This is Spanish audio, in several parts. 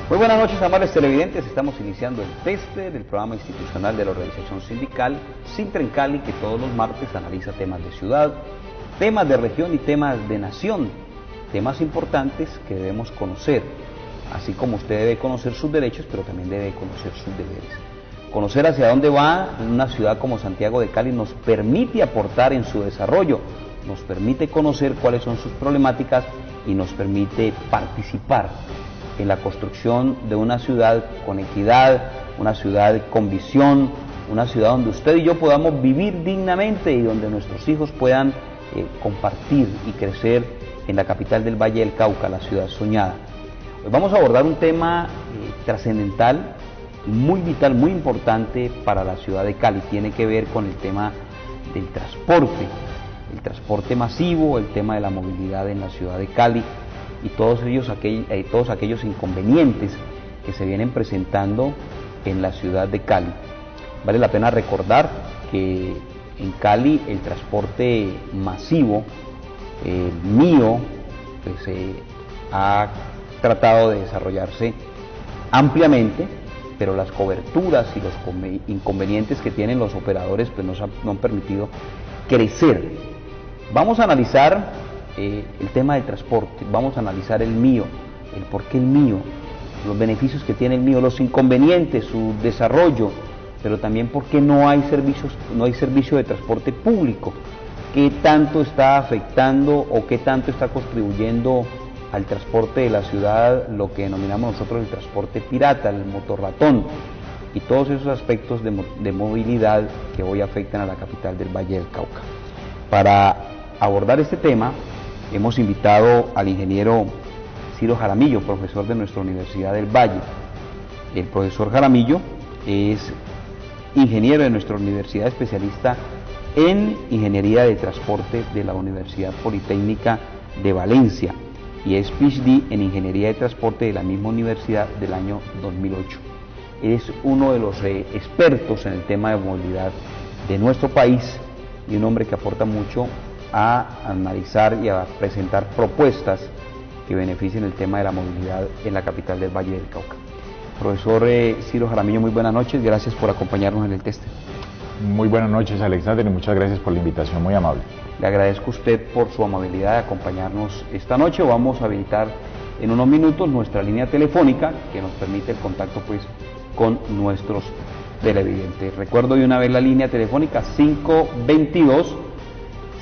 Muy buenas noches, amables televidentes. Estamos iniciando el teste del programa institucional de la organización sindical Sintren Cali, que todos los martes analiza temas de ciudad, temas de región y temas de nación, temas importantes que debemos conocer, así como usted debe conocer sus derechos, pero también debe conocer sus deberes. Conocer hacia dónde va una ciudad como Santiago de Cali nos permite aportar en su desarrollo, nos permite conocer cuáles son sus problemáticas y nos permite participar en la construcción de una ciudad con equidad, una ciudad con visión, una ciudad donde usted y yo podamos vivir dignamente y donde nuestros hijos puedan compartir y crecer en la capital del Valle del Cauca, la ciudad soñada. Hoy vamos a abordar un tema trascendental, muy vital, muy importante para la ciudad de Cali. Tiene que ver con el tema del transporte masivo, el tema de la movilidad en la ciudad de Cali y todos aquellos inconvenientes que se vienen presentando en la ciudad de Cali. Vale la pena recordar que en Cali el transporte masivo, mío, pues, ha tratado de desarrollarse ampliamente, pero las coberturas y los inconvenientes que tienen los operadores pues no han permitido crecer. Vamos a analizar el tema del transporte, vamos a analizar el mío, el por qué el mío, los beneficios que tiene el mío, los inconvenientes, su desarrollo, pero también por qué no hay servicio de transporte público, qué tanto está afectando o qué tanto está contribuyendo al transporte de la ciudad, lo que denominamos nosotros el transporte pirata, el motorratón, y todos esos aspectos de movilidad que hoy afectan a la capital del Valle del Cauca. Para abordar este tema, hemos invitado al ingeniero Ciro Jaramillo, profesor de nuestra Universidad del Valle. El profesor Jaramillo es ingeniero de nuestra universidad, especialista en ingeniería de transporte de la Universidad Politécnica de Valencia, y es PhD en Ingeniería de Transporte de la misma universidad del año 2008. Es uno de los expertos en el tema de movilidad de nuestro país y un hombre que aporta mucho a analizar y a presentar propuestas que beneficien el tema de la movilidad en la capital del Valle del Cauca. Profesor Ciro Jaramillo, muy buenas noches, gracias por acompañarnos en el teste. Muy buenas noches, Alexander, y muchas gracias por la invitación, muy amable. Le agradezco a usted por su amabilidad de acompañarnos esta noche. Vamos a habilitar en unos minutos nuestra línea telefónica que nos permite el contacto pues con nuestros televidentes. Recuerdo de una vez la línea telefónica 522-7221,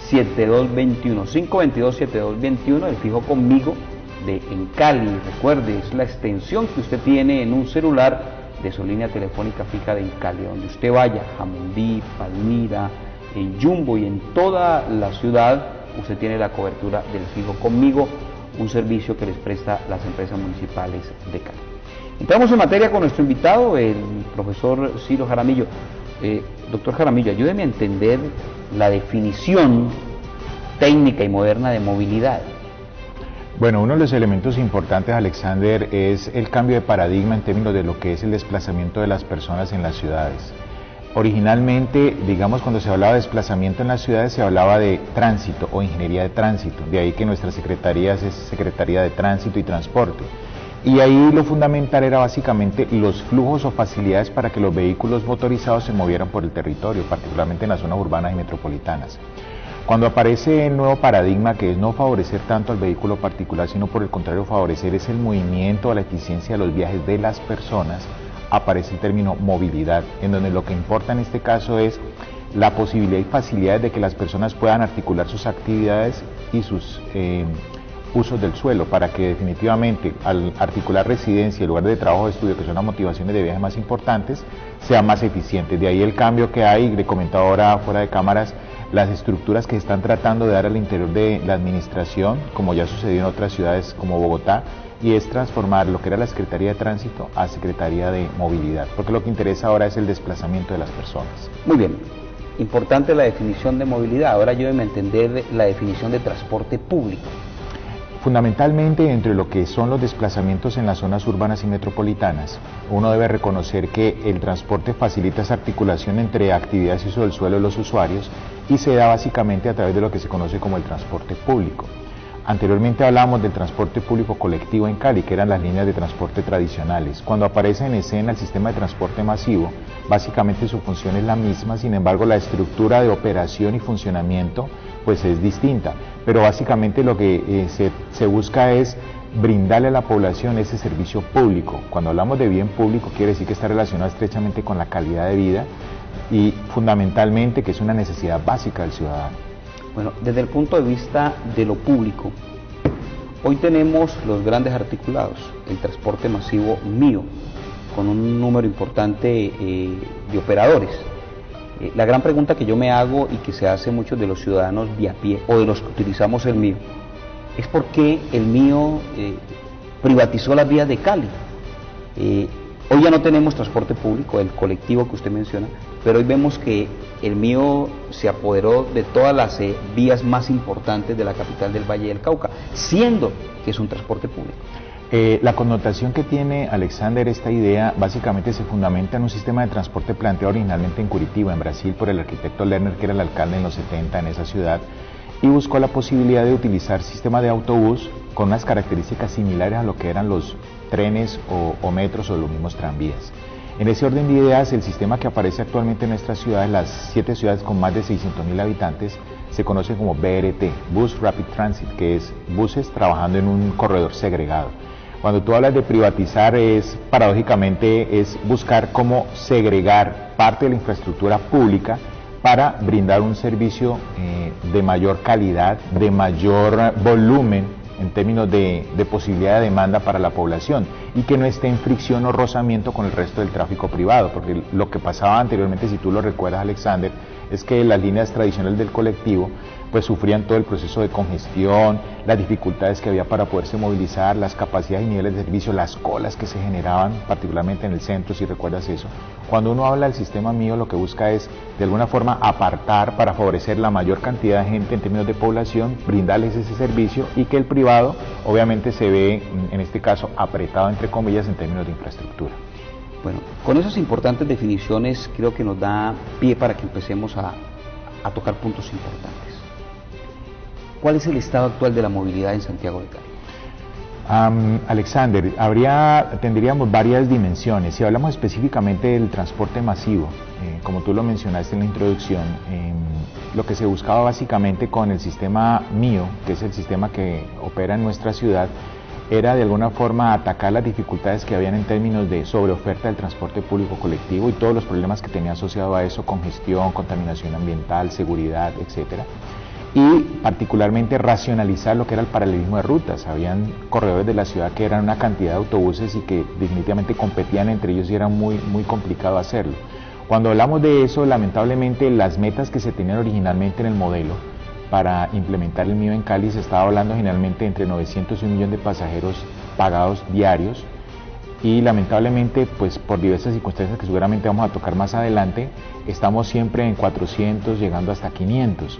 522-7221, el fijo conmigo de en Cali. Recuerde, es la extensión que usted tiene en un celular de su línea telefónica fija de en Cali, donde usted vaya, Jamundí, Palmira, en Jumbo y en toda la ciudad, usted tiene la cobertura del fijo conmigo, un servicio que les presta las empresas municipales de Cali. Entramos en materia con nuestro invitado, el profesor Ciro Jaramillo. Doctor Jaramillo, ayúdeme a entender la definición técnica y moderna de movilidad. Bueno, uno de los elementos importantes, Alexander, es el cambio de paradigma en términos de lo que es el desplazamiento de las personas en las ciudades. Originalmente, digamos, cuando se hablaba de desplazamiento en las ciudades, se hablaba de tránsito o ingeniería de tránsito, de ahí que nuestra secretaría es Secretaría de Tránsito y Transporte. Y ahí lo fundamental era básicamente los flujos o facilidades para que los vehículos motorizados se movieran por el territorio, particularmente en las zonas urbanas y metropolitanas. Cuando aparece el nuevo paradigma, que es no favorecer tanto al vehículo particular, sino por el contrario favorecer es el movimiento o la eficiencia de los viajes de las personas, aparece el término movilidad, en donde lo que importa en este caso es la posibilidad y facilidades de que las personas puedan articular sus actividades y sus usos del suelo, para que definitivamente al articular residencia y lugar de trabajo o estudio, que son las motivaciones de viaje más importantes, sea más eficiente. De ahí el cambio que hay, le comentaba ahora fuera de cámaras, las estructuras que se están tratando de dar al interior de la administración, como ya sucedió en otras ciudades como Bogotá, y es transformar lo que era la Secretaría de Tránsito a Secretaría de Movilidad, porque lo que interesa ahora es el desplazamiento de las personas. Muy bien, importante la definición de movilidad. Ahora ayúdeme a entender la definición de transporte público. Fundamentalmente, entre lo que son los desplazamientos en las zonas urbanas y metropolitanas, uno debe reconocer que el transporte facilita esa articulación entre actividades y uso del suelo de los usuarios y se da básicamente a través de lo que se conoce como el transporte público. Anteriormente hablábamos del transporte público colectivo en Cali, que eran las líneas de transporte tradicionales. Cuando aparece en escena el sistema de transporte masivo, básicamente su función es la misma, sin embargo la estructura de operación y funcionamiento pues es distinta, pero básicamente lo que se busca es brindarle a la población ese servicio público. Cuando hablamos de bien público quiere decir que está relacionado estrechamente con la calidad de vida y fundamentalmente que es una necesidad básica del ciudadano. Bueno, desde el punto de vista de lo público, hoy tenemos los grandes articulados, el transporte masivo mío, con un número importante de operadores. La gran pregunta que yo me hago y que se hace muchos de los ciudadanos de a pie o de los que utilizamos el mío, es por qué el mío privatizó las vías de Cali. Hoy ya no tenemos transporte público, el colectivo que usted menciona, pero hoy vemos que el mío se apoderó de todas las vías más importantes de la capital del Valle del Cauca, siendo que es un transporte público. La connotación que tiene, Alexander, esta idea básicamente se fundamenta en un sistema de transporte planteado originalmente en Curitiba, en Brasil, por el arquitecto Lerner, que era el alcalde en los 70 en esa ciudad, y buscó la posibilidad de utilizar sistema de autobús con unas características similares a lo que eran los trenes o metros o los mismos tranvías. En ese orden de ideas, el sistema que aparece actualmente en nuestras ciudades, las 7 ciudades con más de 600.000 habitantes, se conoce como BRT, Bus Rapid Transit, que es buses trabajando en un corredor segregado. Cuando tú hablas de privatizar, paradójicamente es buscar cómo segregar parte de la infraestructura pública para brindar un servicio de mayor calidad, de mayor volumen en términos de posibilidad de demanda para la población y que no esté en fricción o rozamiento con el resto del tráfico privado, porque lo que pasaba anteriormente, si tú lo recuerdas, Alexander, es que las líneas tradicionales del colectivo pues sufrían todo el proceso de congestión, las dificultades que había para poderse movilizar, las capacidades y niveles de servicio, las colas que se generaban, particularmente en el centro, si recuerdas eso. Cuando uno habla del sistema mío, lo que busca es, de alguna forma, apartar para favorecer la mayor cantidad de gente en términos de población, brindarles ese servicio y que el privado, obviamente, se ve, en este caso, apretado, entre comillas, en términos de infraestructura. Bueno, con esas importantes definiciones creo que nos da pie para que empecemos a tocar puntos importantes. ¿Cuál es el estado actual de la movilidad en Santiago de Cali? Alexander, tendríamos varias dimensiones. Si hablamos específicamente del transporte masivo, como tú lo mencionaste en la introducción, lo que se buscaba básicamente con el sistema mío, que es el sistema que opera en nuestra ciudad, era de alguna forma atacar las dificultades que habían en términos de sobreoferta del transporte público colectivo y todos los problemas que tenía asociado a eso, congestión, contaminación ambiental, seguridad, etcétera. Y particularmente racionalizar lo que era el paralelismo de rutas. Habían corredores de la ciudad que eran una cantidad de autobuses y que definitivamente competían entre ellos y era muy complicado hacerlo. Cuando hablamos de eso, lamentablemente las metas que se tenían originalmente en el modelo para implementar el mío en Cali, se estaba hablando generalmente entre 900 y 1 millón de pasajeros pagados diarios y lamentablemente pues por diversas circunstancias que seguramente vamos a tocar más adelante, estamos siempre en 400 llegando hasta 500.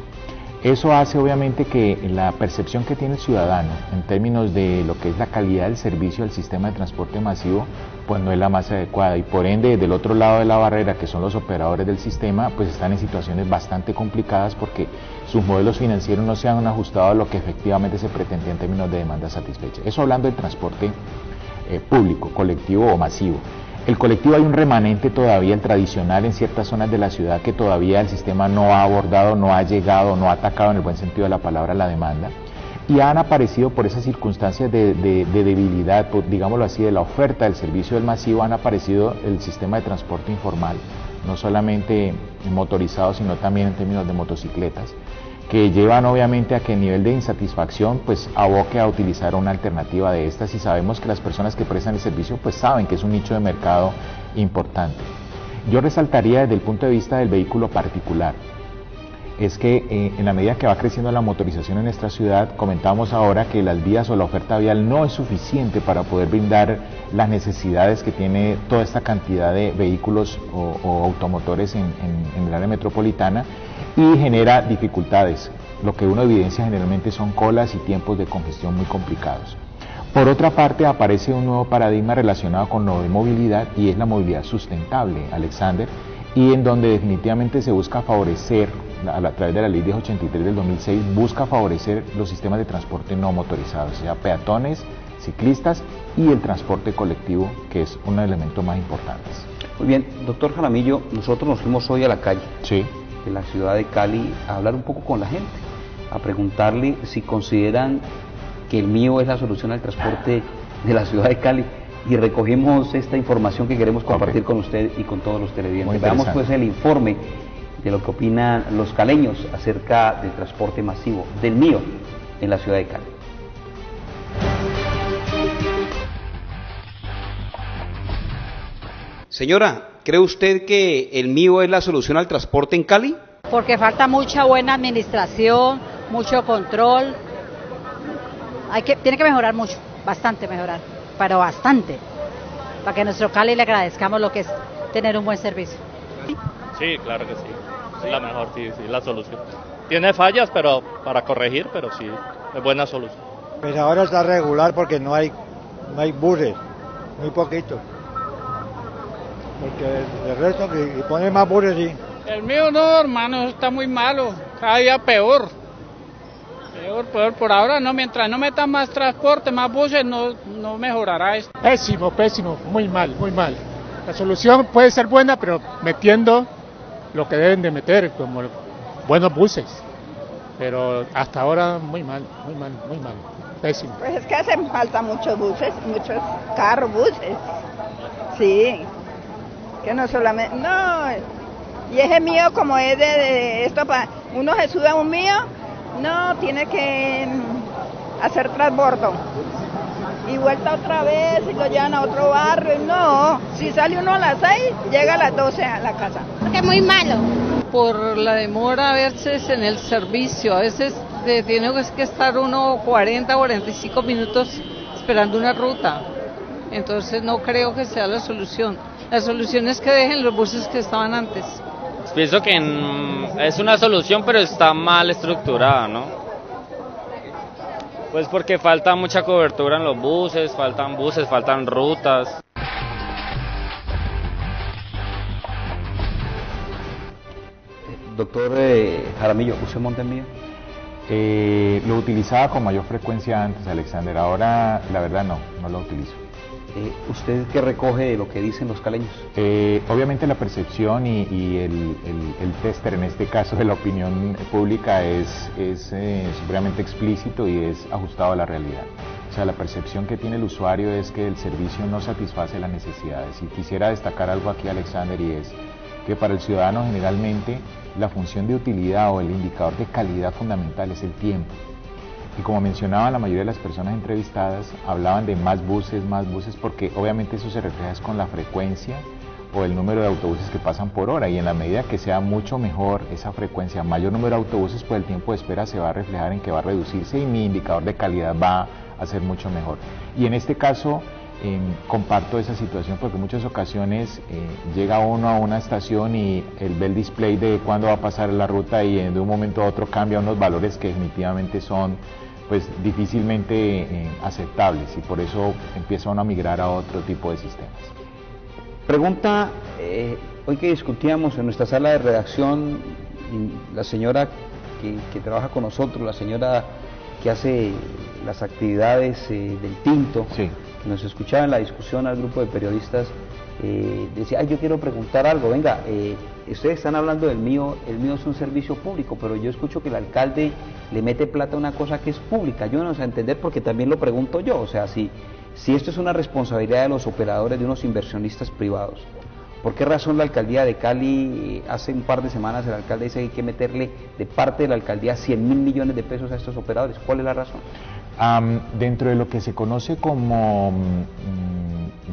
Eso hace obviamente que la percepción que tiene el ciudadano en términos de lo que es la calidad del servicio del sistema de transporte masivo pues no es la más adecuada y por ende del otro lado de la barrera, que son los operadores del sistema, pues están en situaciones bastante complicadas porque sus modelos financieros no se han ajustado a lo que efectivamente se pretendía en términos de demanda satisfecha. Eso hablando del transporte público, colectivo o masivo. El colectivo hay un remanente todavía, el tradicional en ciertas zonas de la ciudad que todavía el sistema no ha abordado, no ha llegado, no ha atacado en el buen sentido de la palabra la demanda y han aparecido por esas circunstancias de debilidad, digámoslo así, de la oferta del servicio del masivo, han aparecido el sistema de transporte informal, no solamente motorizado sino también en términos de motocicletas, que llevan obviamente a que el nivel de insatisfacción pues aboque a utilizar una alternativa de estas y sabemos que las personas que prestan el servicio pues saben que es un nicho de mercado importante. Yo resaltaría desde el punto de vista del vehículo particular, es que en la medida que va creciendo la motorización en nuestra ciudad, comentábamos ahora que las vías o la oferta vial no es suficiente para poder brindar las necesidades que tiene toda esta cantidad de vehículos o automotores en el área metropolitana y genera dificultades. Lo que uno evidencia generalmente son colas y tiempos de congestión muy complicados. Por otra parte, aparece un nuevo paradigma relacionado con la movilidad y es la movilidad sustentable, Alexander, y en donde definitivamente se busca favorecer a través de la ley 1083 del 2006, busca favorecer los sistemas de transporte no motorizados, o sea, peatones, ciclistas y el transporte colectivo, que es uno de los elementos más importantes. Muy bien, doctor Jaramillo, nosotros nos fuimos hoy a la calle de la ciudad de Cali a hablar un poco con la gente, a preguntarle si consideran que el mío es la solución al transporte de la ciudad de Cali, y recogimos esta información que queremos compartir con usted y con todos los televidentes. Veamos pues el informe de lo que opinan los caleños acerca del transporte masivo, del mío, en la ciudad de Cali. Señora, ¿cree usted que el mío es la solución al transporte en Cali? Porque falta mucha buena administración, mucho control. Tiene que mejorar mucho, bastante mejorar, pero bastante, para que a nuestro Cali le agradezcamos lo que es tener un buen servicio. Sí, claro que sí, es la mejor, sí, la solución. Tiene fallas, pero para corregir, pero sí, es buena solución. Pues ahora está regular porque no hay buses, muy poquitos. Porque el resto, y poner más buses, sí. El mío no, hermano, está muy malo, cada día peor. Peor, por ahora no, mientras no metan más transporte, más buses, no mejorará esto. Pésimo, muy mal. La solución puede ser buena, pero metiendo lo que deben de meter, como buenos buses. Pero hasta ahora muy mal, pésimo. Pues es que hacen falta muchos buses, muchos carros, buses. Sí, que no solamente, no, y ese mío como es de esto, uno se sube a un mío, no, tiene que hacer transbordo y vuelta otra vez y lo llevan a otro barrio. No, si sale uno a las 6, llega a las 12 a la casa. Porque es muy malo. Por la demora a veces en el servicio, a veces tiene que estar uno 45 minutos esperando una ruta, entonces no creo que sea la solución. La solución es que dejen los buses que estaban antes. Pienso que es una solución, pero está mal estructurada, ¿no? Pues porque falta mucha cobertura en los buses, faltan rutas. Doctor Jaramillo, ¿usted monta en mío? Lo utilizaba con mayor frecuencia antes, Alexander, ahora la verdad no lo utilizo. ¿Usted qué recoge de lo que dicen los caleños? Obviamente la percepción y el tester, en este caso de la opinión pública, es supremamente explícito y es ajustado a la realidad. O sea, la percepción que tiene el usuario es que el servicio no satisface las necesidades. Y quisiera destacar algo aquí, Alexander, y es que para el ciudadano generalmente la función de utilidad o el indicador de calidad fundamental es el tiempo. Y como mencionaban la mayoría de las personas entrevistadas, hablaban de más buses, porque obviamente eso se refleja con la frecuencia o el número de autobuses que pasan por hora, y en la medida que sea mucho mejor esa frecuencia, mayor número de autobuses, pues el tiempo de espera se va a reflejar en que va a reducirse y mi indicador de calidad va a ser mucho mejor. Y en este caso comparto esa situación, porque en muchas ocasiones llega uno a una estación y ve el display de cuándo va a pasar la ruta y de un momento a otro cambia unos valores que definitivamente son pues difícilmente aceptables, y por eso empieza uno a migrar a otro tipo de sistemas. Pregunta, hoy que discutíamos en nuestra sala de redacción, la señora que trabaja con nosotros, la señora que hace las actividades del Tinto, sí, que nos escuchaba en la discusión al grupo de periodistas, decía, yo quiero preguntar algo, venga, ustedes están hablando del mío, el mío es un servicio público, pero yo escucho que el alcalde le mete plata a una cosa que es pública. Yo no sé entender, porque también lo pregunto yo, o sea, si esto es una responsabilidad de los operadores, de unos inversionistas privados, ¿por qué razón la alcaldía de Cali, hace un par de semanas el alcalde dice que hay que meterle de parte de la alcaldía 100.000 millones de pesos a estos operadores? ¿Cuál es la razón? Dentro de lo que se conoce como,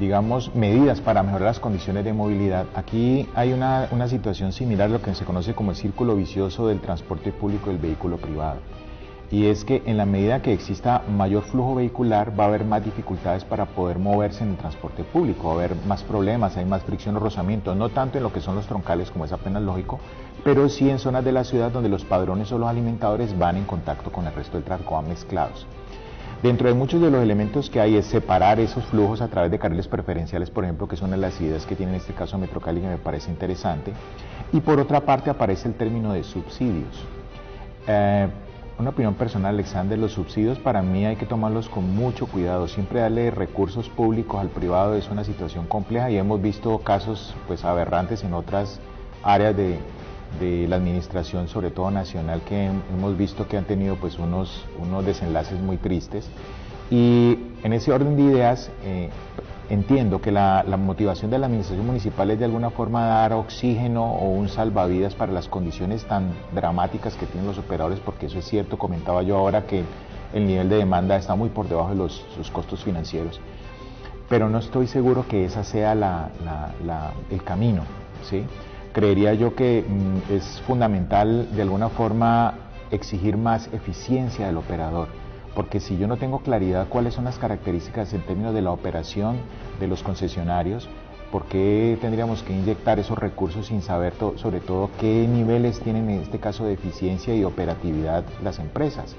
digamos, medidas para mejorar las condiciones de movilidad, aquí hay una situación similar a lo que se conoce como el círculo vicioso del transporte público y el vehículo privado. Y es que en la medida que exista mayor flujo vehicular, va a haber más dificultades para poder moverse en el transporte público, va a haber más problemas, hay más fricción o rozamiento, no tanto en lo que son los troncales, como es apenas lógico, pero sí en zonas de la ciudad donde los padrones o los alimentadores van en contacto con el resto del tráfico, van mezclados. Dentro de muchos de los elementos que hay es separar esos flujos a través de carriles preferenciales, por ejemplo, que son una de las ideas que tiene en este caso Metro Cali, que me parece interesante. Y por otra parte aparece el término de subsidios. Una opinión personal, Alexander, los subsidios para mí hay que tomarlos con mucho cuidado. Siempre darle recursos públicos al privado es una situación compleja y hemos visto casos pues aberrantes en otras áreas de la administración, sobre todo nacional, que hemos visto que han tenido pues unos desenlaces muy tristes. Y en ese orden de ideas entiendo que la motivación de la administración municipal es de alguna forma dar oxígeno o un salvavidas para las condiciones tan dramáticas que tienen los operadores, porque eso es cierto. Comentaba yo ahora que el nivel de demanda está muy por debajo de sus costos financieros, pero no estoy seguro que esa sea el camino, ¿sí? Creería yo que es fundamental de alguna forma exigir más eficiencia del operador, porque si yo no tengo claridad cuáles son las características en términos de la operación de los concesionarios, ¿por qué tendríamos que inyectar esos recursos sin saber sobre todo qué niveles tienen en este caso de eficiencia y operatividad las empresas?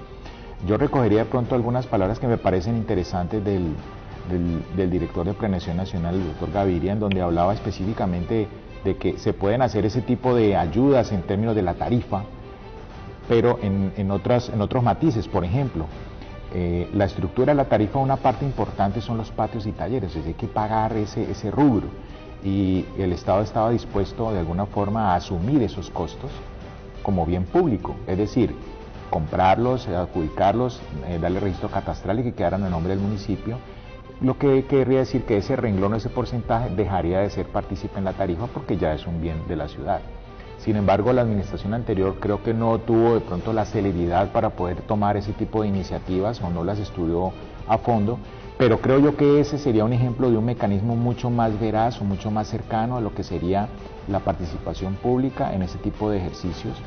Yo recogería de pronto algunas palabras que me parecen interesantes del director de Planeación Nacional, el doctor Gaviria, en donde hablaba específicamente de que se pueden hacer ese tipo de ayudas en términos de la tarifa, pero en otros matices. Por ejemplo, la estructura de la tarifa, una parte importante son los patios y talleres, es decir, hay que pagar ese rubro, y el Estado estaba dispuesto de alguna forma a asumir esos costos como bien público, es decir, comprarlos, adjudicarlos, darle registro catastral y que quedaran a nombre del municipio, lo que querría decir que ese renglón, ese porcentaje dejaría de ser partícipe en la tarifa porque ya es un bien de la ciudad. Sin embargo, la administración anterior creo que no tuvo de pronto la celeridad para poder tomar ese tipo de iniciativas o no las estudió a fondo, pero creo yo que ese sería un ejemplo de un mecanismo mucho más veraz o mucho más cercano a lo que sería la participación pública en ese tipo de ejercicios,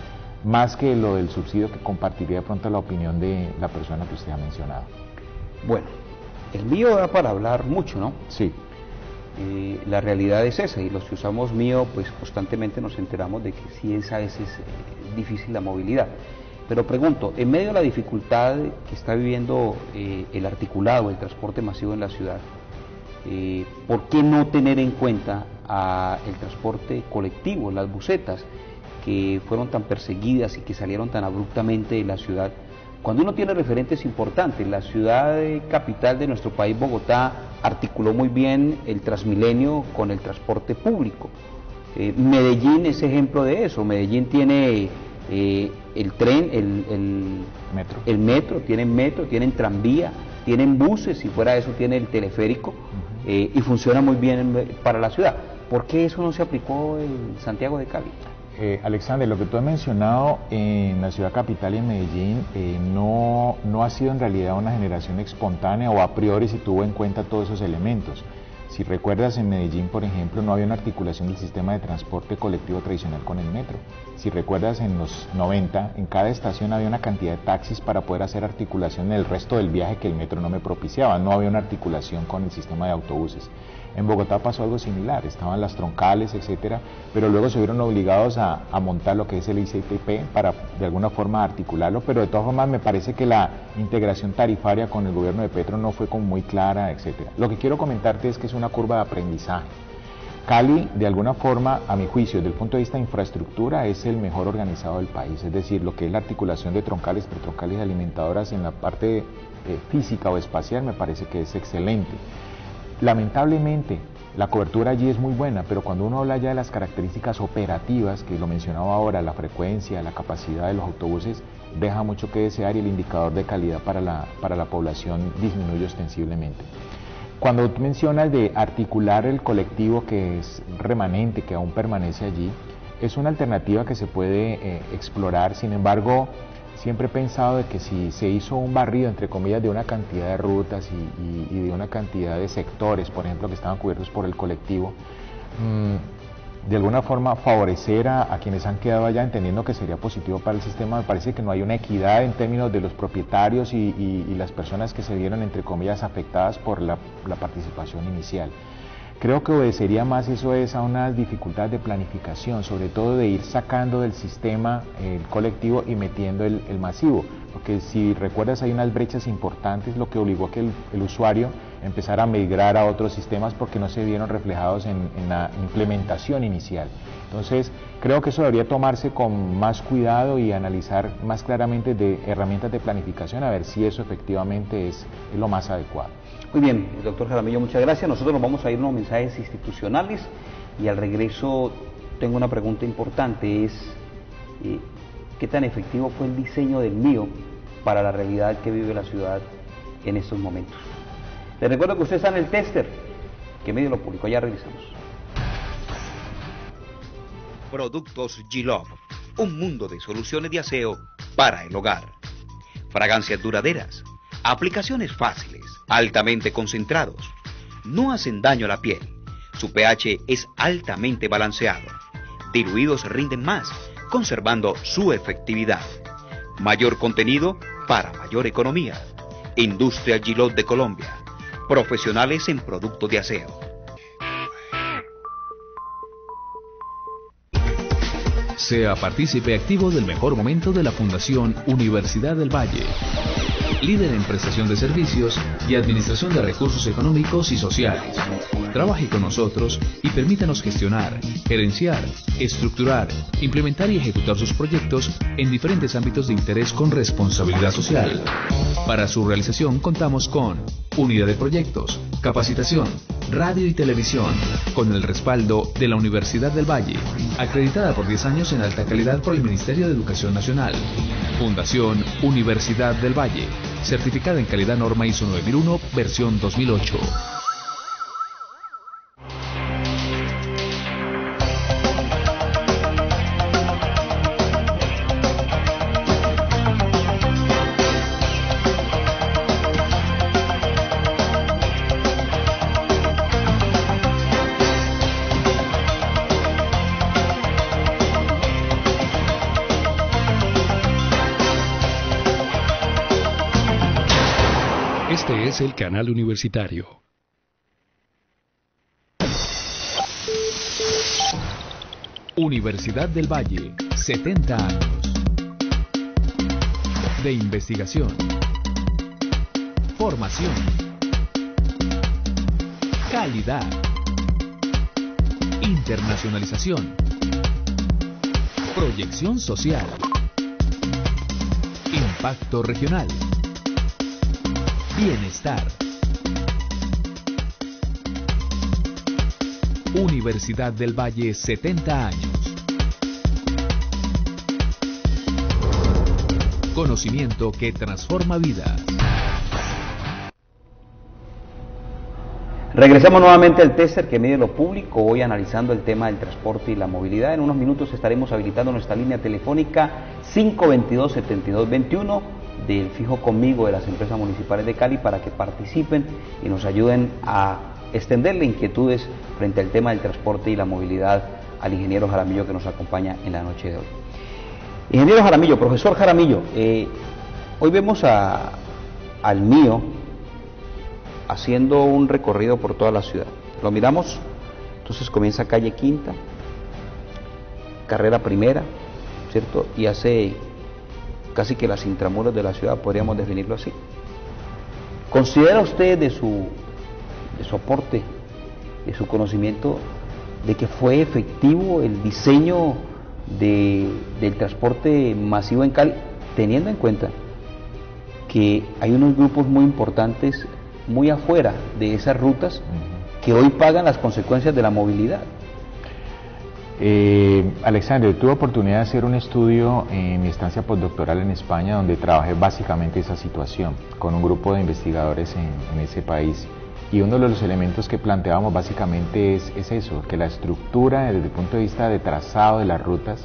más que lo del subsidio, que compartiría de pronto la opinión de la persona que usted ha mencionado. Bueno, el mío da para hablar mucho, ¿no? Sí. La realidad es esa, y los que usamos mío pues constantemente nos enteramos de que sí es a veces difícil la movilidad. Pero pregunto, en medio de la dificultad que está viviendo el articulado, el transporte masivo en la ciudad, ¿por qué no tener en cuenta el transporte colectivo, las busetas, que fueron tan perseguidas y que salieron tan abruptamente de la ciudad? Cuando uno tiene referentes importantes, la ciudad capital de nuestro país, Bogotá, articuló muy bien el Transmilenio con el transporte público. Medellín es ejemplo de eso. Medellín tiene el tren, el metro, tienen tranvía, tienen buses, si fuera eso tiene el teleférico, y funciona muy bien para la ciudad. ¿Por qué eso no se aplicó en Santiago de Cali? Alexander, lo que tú has mencionado en la ciudad capital y en Medellín no ha sido en realidad una generación espontánea o a priori si tuvo en cuenta todos esos elementos. Si recuerdas, en Medellín, por ejemplo, no había una articulación del sistema de transporte colectivo tradicional con el metro. Si recuerdas, en los 90, en cada estación había una cantidad de taxis para poder hacer articulación en el resto del viaje que el metro no me propiciaba. No había una articulación con el sistema de autobuses. En Bogotá pasó algo similar, estaban las troncales, etcétera, pero luego se vieron obligados a montar lo que es el ICTP para de alguna forma articularlo, pero de todas formas me parece que la integración tarifaria con el gobierno de Petro no fue como muy clara, etcétera. Lo que quiero comentarte es que es una curva de aprendizaje. Cali, de alguna forma, a mi juicio, desde el punto de vista de infraestructura, es el mejor organizado del país, es decir, lo que es la articulación de troncales, pretroncales y alimentadoras en la parte física o espacial me parece que es excelente. Lamentablemente, la cobertura allí es muy buena, pero cuando uno habla ya de las características operativas, que lo mencionaba ahora, la frecuencia, la capacidad de los autobuses, deja mucho que desear y el indicador de calidad para la población disminuye ostensiblemente. Cuando tú mencionas de articular el colectivo que es remanente, que aún permanece allí, es una alternativa que se puede explorar. Sin embargo, siempre he pensado de que si se hizo un barrido, entre comillas, de una cantidad de rutas y de una cantidad de sectores, por ejemplo, que estaban cubiertos por el colectivo, de alguna forma favorecer a quienes han quedado allá, entendiendo que sería positivo para el sistema, me parece que no hay una equidad en términos de los propietarios y las personas que se vieron, entre comillas, afectadas por la participación inicial. Creo que obedecería más eso a unas dificultades de planificación, sobre todo de ir sacando del sistema el colectivo y metiendo el masivo. porque si recuerdas hay unas brechas importantes, lo que obligó a que el usuario empezara a migrar a otros sistemas porque no se vieron reflejados en la implementación inicial. Entonces, creo que eso debería tomarse con más cuidado y analizar más claramente de herramientas de planificación, a ver si eso efectivamente es lo más adecuado. Muy bien, doctor Jaramillo, muchas gracias. Nosotros nos vamos a ir a unos mensajes institucionales y al regreso tengo una pregunta importante, es ¿qué tan efectivo fue el diseño del MIO para la realidad que vive la ciudad en estos momentos? Les recuerdo que usted está en el tester, que medio lo publicó, ya regresamos. Productos G-Love, un mundo de soluciones de aseo para el hogar. Fragancias duraderas, aplicaciones fáciles, altamente concentrados, no hacen daño a la piel, su pH es altamente balanceado, diluidos rinden más, conservando su efectividad. Mayor contenido para mayor economía. Industria G-Love de Colombia, profesionales en productos de aseo. Sea partícipe activo del mejor momento de la Fundación Universidad del Valle. Líder en prestación de servicios y administración de recursos económicos y sociales. Trabaje con nosotros y permítanos gestionar, gerenciar, estructurar, implementar y ejecutar sus proyectos en diferentes ámbitos de interés con responsabilidad social. Para su realización contamos con unidad de proyectos, capacitación, radio y televisión, con el respaldo de la Universidad del Valle, acreditada por 10 años en alta calidad por el Ministerio de Educación Nacional. Fundación Universidad del Valle, certificada en calidad norma ISO 9001, versión 2008. Este es el canal universitario. Universidad del Valle, 70 años. De investigación, formación, calidad, internacionalización, proyección social, impacto regional, bienestar. Universidad del Valle, 70 años. Conocimiento que transforma vidas. Regresamos nuevamente al tester que mide lo público, hoy analizando el tema del transporte y la movilidad. En unos minutos estaremos habilitando nuestra línea telefónica 522-7221 del Fijo Conmigo de las empresas municipales de Cali para que participen y nos ayuden a extenderle inquietudes frente al tema del transporte y la movilidad al ingeniero Jaramillo que nos acompaña en la noche de hoy. Ingeniero Jaramillo, profesor Jaramillo, hoy vemos al MIO haciendo un recorrido por toda la ciudad. Lo miramos, entonces comienza calle Quinta, carrera primera, ¿cierto? Y hace casi que las intramuros de la ciudad, podríamos definirlo así. ¿Considera usted de su aporte, de su conocimiento, de que fue efectivo el diseño del transporte masivo en Cali, teniendo en cuenta que hay unos grupos muy importantes muy afuera de esas rutas que hoy pagan las consecuencias de la movilidad? Alexander, tuve oportunidad de hacer un estudio en mi estancia postdoctoral en España, donde trabajé básicamente esa situación con un grupo de investigadores en ese país, y uno de los elementos que planteábamos básicamente es eso, que la estructura desde el punto de vista de trazado de las rutas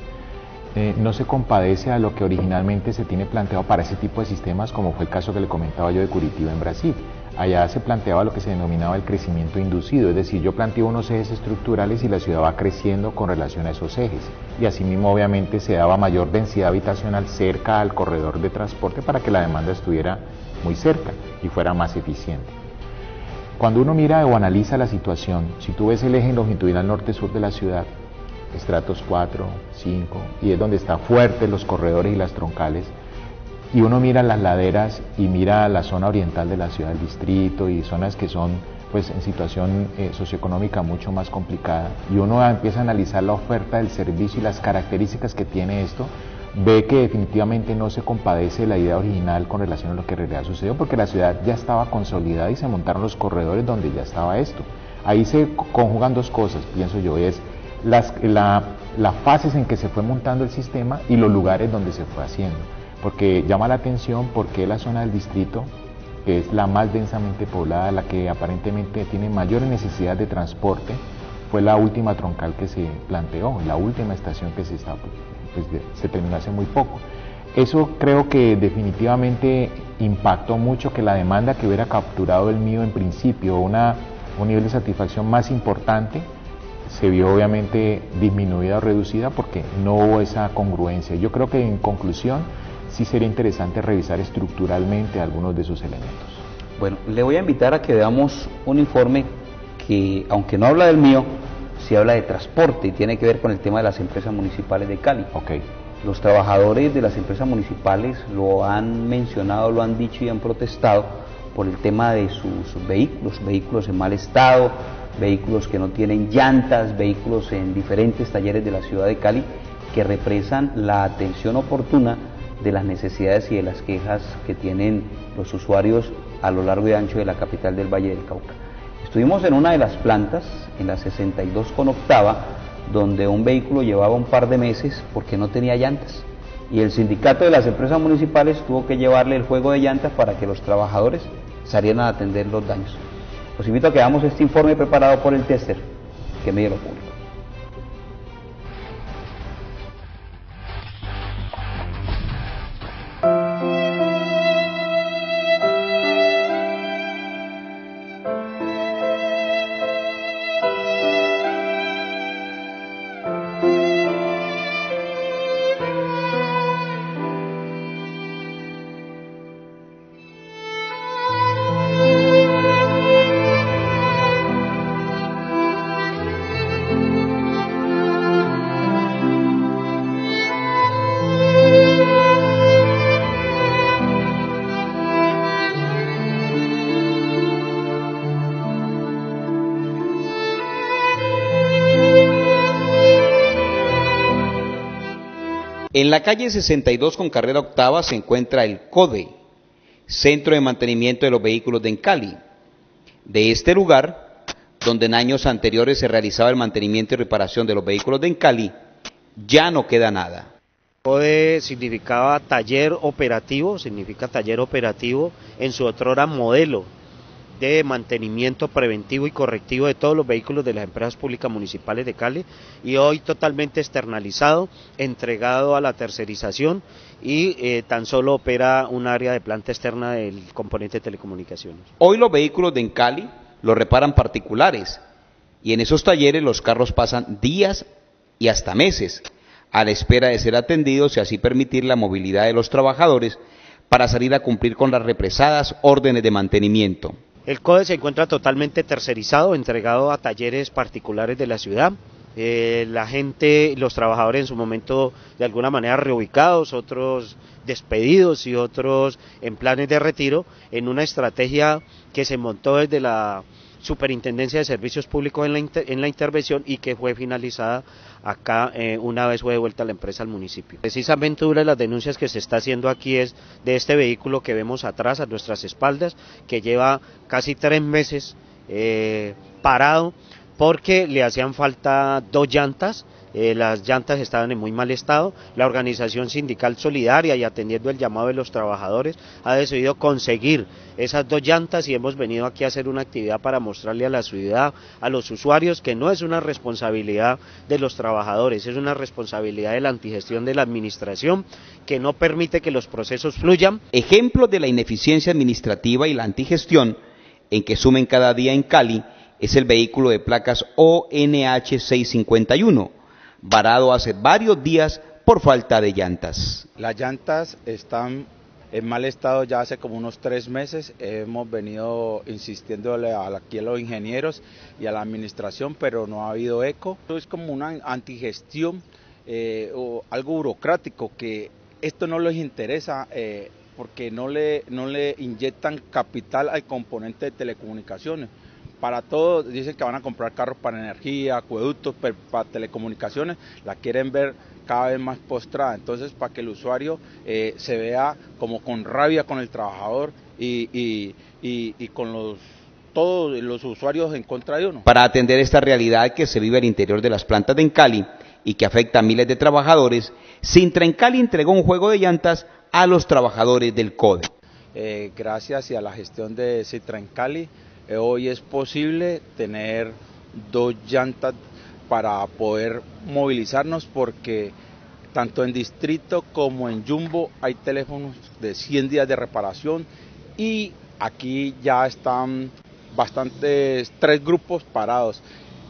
no se compadece a lo que originalmente se tiene planteado para ese tipo de sistemas, como fue el caso que le comentaba yo de Curitiba en Brasil. Allá se planteaba lo que se denominaba el crecimiento inducido, es decir, yo planteo unos ejes estructurales y la ciudad va creciendo con relación a esos ejes, y asimismo obviamente se daba mayor densidad habitacional cerca al corredor de transporte para que la demanda estuviera muy cerca y fuera más eficiente. Cuando uno mira o analiza la situación, si tú ves el eje longitudinal norte-sur de la ciudad, estratos 4, 5, y es donde están fuertes los corredores y las troncales, y uno mira las laderas y mira la zona oriental de la ciudad del distrito y zonas que son pues en situación socioeconómica mucho más complicada, y uno empieza a analizar la oferta del servicio y las características que tiene esto, ve que definitivamente no se compadece la idea original con relación a lo que en realidad sucedió, porque la ciudad ya estaba consolidada y se montaron los corredores donde ya estaba esto. Ahí se conjugan dos cosas, pienso yo, es las fases en que se fue montando el sistema y los lugares donde se fue haciendo, porque llama la atención porque la zona del distrito, que es la más densamente poblada, la que aparentemente tiene mayores necesidades de transporte, fue la última troncal que se planteó, la última estación que se terminó hace muy poco. Eso creo que definitivamente impactó mucho, que la demanda que hubiera capturado el mío en principio, un nivel de satisfacción más importante, se vio obviamente disminuida o reducida porque no hubo esa congruencia. Yo creo que en conclusión sí sería interesante revisar estructuralmente algunos de esos elementos. Bueno, le voy a invitar a que veamos un informe que, aunque no habla del mío, sí habla de transporte y tiene que ver con el tema de las empresas municipales de Cali. Okay. Los trabajadores de las empresas municipales lo han mencionado, lo han dicho y han protestado por el tema de sus vehículos en mal estado, vehículos que no tienen llantas, vehículos en diferentes talleres de la ciudad de Cali que represan la atención oportuna de las necesidades y de las quejas que tienen los usuarios a lo largo y ancho de la capital del Valle del Cauca. Estuvimos en una de las plantas, en la 62 con octava, donde un vehículo llevaba un par de meses porque no tenía llantas, y el sindicato de las empresas municipales tuvo que llevarle el juego de llantas para que los trabajadores salieran a atender los daños. Los invito a que veamos este informe preparado por el tester que me dio lo público. En la calle 62 con carrera octava se encuentra el CODE, Centro de Mantenimiento de los Vehículos de Cali. De este lugar, donde en años anteriores se realizaba el mantenimiento y reparación de los vehículos de Cali, ya no queda nada. CODE significa taller operativo en su otrora modelo de mantenimiento preventivo y correctivo de todos los vehículos de las empresas públicas municipales de Cali, y hoy totalmente externalizado, entregado a la tercerización, y tan solo opera un área de planta externa del componente de telecomunicaciones. Hoy los vehículos de Cali los reparan particulares, y en esos talleres los carros pasan días y hasta meses a la espera de ser atendidos y así permitir la movilidad de los trabajadores para salir a cumplir con las represadas órdenes de mantenimiento. El CODE se encuentra totalmente tercerizado, entregado a talleres particulares de la ciudad. La gente, los trabajadores en su momento de alguna manera reubicados, otros despedidos y otros en planes de retiro, en una estrategia que se montó desde la Superintendencia de Servicios Públicos en la intervención y que fue finalizada acá una vez fue devuelta la empresa al municipio. Precisamente una de las denuncias que se está haciendo aquí es de este vehículo que vemos atrás a nuestras espaldas, que lleva casi 3 meses parado porque le hacían falta 2 llantas. Las llantas estaban en muy mal estado. La organización sindical solidaria y atendiendo el llamado de los trabajadores ha decidido conseguir esas 2 llantas y hemos venido aquí a hacer una actividad para mostrarle a la ciudad, a los usuarios, que no es una responsabilidad de los trabajadores, es una responsabilidad de la antigestión de la administración, que no permite que los procesos fluyan. Ejemplo de la ineficiencia administrativa y la antigestión en que sumen cada día en Cali es el vehículo de placas ONH 651, varado hace varios días por falta de llantas. Las llantas están en mal estado ya hace como unos 3 meses, hemos venido insistiéndole aquí a los ingenieros y a la administración, pero no ha habido eco. Esto es como una antigestión o algo burocrático, que esto no les interesa porque no le inyectan capital al componente de telecomunicaciones. Para todo dicen que van a comprar carros para energía, acueductos, pero para telecomunicaciones la quieren ver cada vez más postrada. Entonces, para que el usuario se vea como con rabia con el trabajador y con todos los usuarios en contra de uno. Para atender esta realidad que se vive al interior de las plantas de Encali y que afecta a miles de trabajadores, Sintra Encali entregó un juego de llantas a los trabajadores del CODE. Gracias a la gestión de Sintra Encali, hoy es posible tener 2 llantas para poder movilizarnos, porque tanto en Distrito como en Jumbo hay teléfonos de 100 días de reparación, y aquí ya están bastantes 3 grupos parados,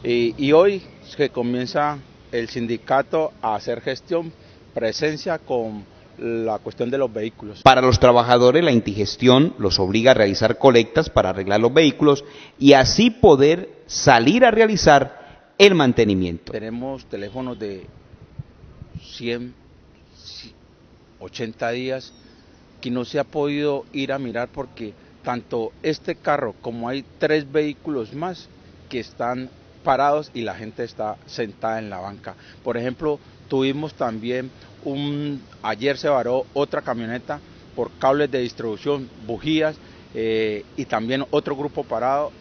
y hoy que comienza el sindicato a hacer gestión, presencia con la cuestión de los vehículos. Para los trabajadores, la indigestión los obliga a realizar colectas para arreglar los vehículos y así poder salir a realizar el mantenimiento. Tenemos teléfonos de 100, 80 días que no se ha podido ir a mirar, porque tanto este carro como hay 3 vehículos más que están parados y la gente está sentada en la banca. Por ejemplo, tuvimos también ayer se varó otra camioneta por cables de distribución, bujías, y también otro grupo parado.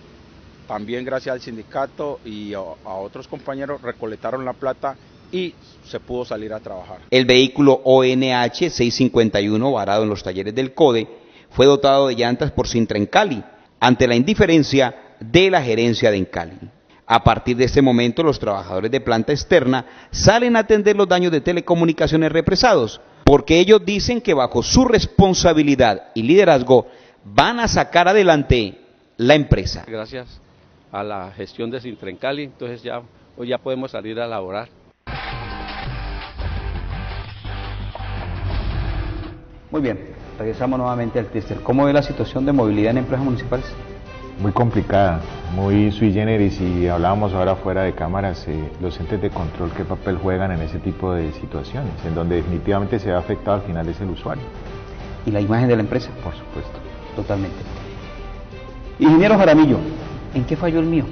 También gracias al sindicato y a otros compañeros recolectaron la plata y se pudo salir a trabajar. El vehículo ONH 651 varado en los talleres del CODE fue dotado de llantas por Sintra Encali ante la indiferencia de la gerencia de Encali. A partir de este momento, los trabajadores de planta externa salen a atender los daños de telecomunicaciones represados, porque ellos dicen que bajo su responsabilidad y liderazgo van a sacar adelante la empresa. Gracias a la gestión de Sintra Encali, entonces hoy ya podemos salir a laborar. Muy bien, regresamos nuevamente al tester. ¿Cómo ve la situación de movilidad en empresas municipales? Muy complicada, muy sui generis, y hablábamos ahora fuera de cámaras, los entes de control, qué papel juegan en ese tipo de situaciones, en donde definitivamente se ve afectado al final es el usuario. ¿Y la imagen de la empresa? Por supuesto. Totalmente. Ingeniero Jaramillo, ¿en qué falló el mío?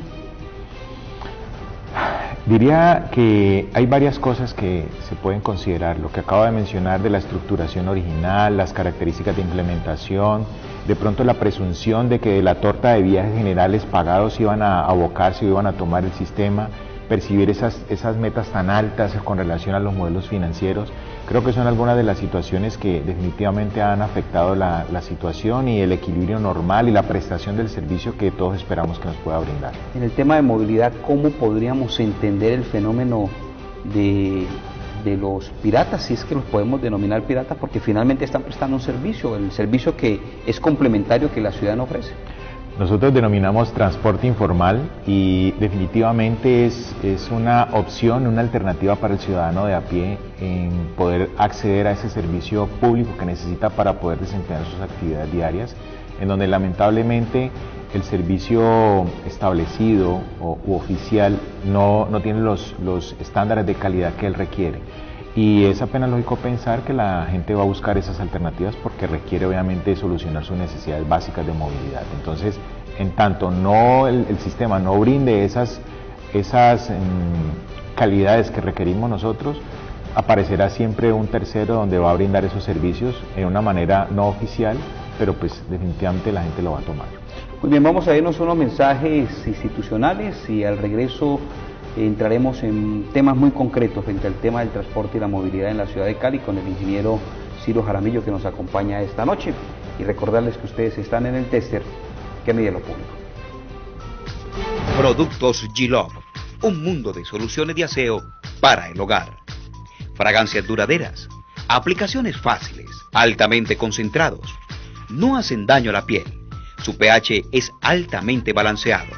Diría que hay varias cosas que se pueden considerar, lo que acabo de mencionar de la estructuración original, las características de implementación, de pronto la presunción de que de la torta de viajes generales pagados iban a abocarse o iban a tomar el sistema, percibir esas metas tan altas con relación a los modelos financieros. Creo que son algunas de las situaciones que definitivamente han afectado la situación y el equilibrio normal y la prestación del servicio que todos esperamos que nos pueda brindar. En el tema de movilidad, ¿cómo podríamos entender el fenómeno de los piratas, si es que los podemos denominar piratas, porque finalmente están prestando un servicio, el servicio que es complementario que la ciudad no ofrece? Nosotros denominamos transporte informal y definitivamente es una opción, una alternativa para el ciudadano de a pie en poder acceder a ese servicio público que necesita para poder desempeñar sus actividades diarias, en donde lamentablemente el servicio establecido u oficial no tiene los estándares de calidad que él requiere. Y es apenas lógico pensar que la gente va a buscar esas alternativas porque requiere obviamente solucionar sus necesidades básicas de movilidad. Entonces, en tanto el sistema no brinde esas calidades que requerimos nosotros, aparecerá siempre un tercero donde va a brindar esos servicios en una manera no oficial, pero pues definitivamente la gente lo va a tomar. Muy bien, vamos a irnos unos mensajes institucionales y al regreso entraremos en temas muy concretos frente al tema del transporte y la movilidad en la ciudad de Cali con el ingeniero Ciro Jaramillo, que nos acompaña esta noche, y recordarles que ustedes están en el tester que mide lo público. Productos G-Love, un mundo de soluciones de aseo para el hogar. Fragancias duraderas, aplicaciones fáciles, altamente concentrados, no hacen daño a la piel, su pH es altamente balanceado,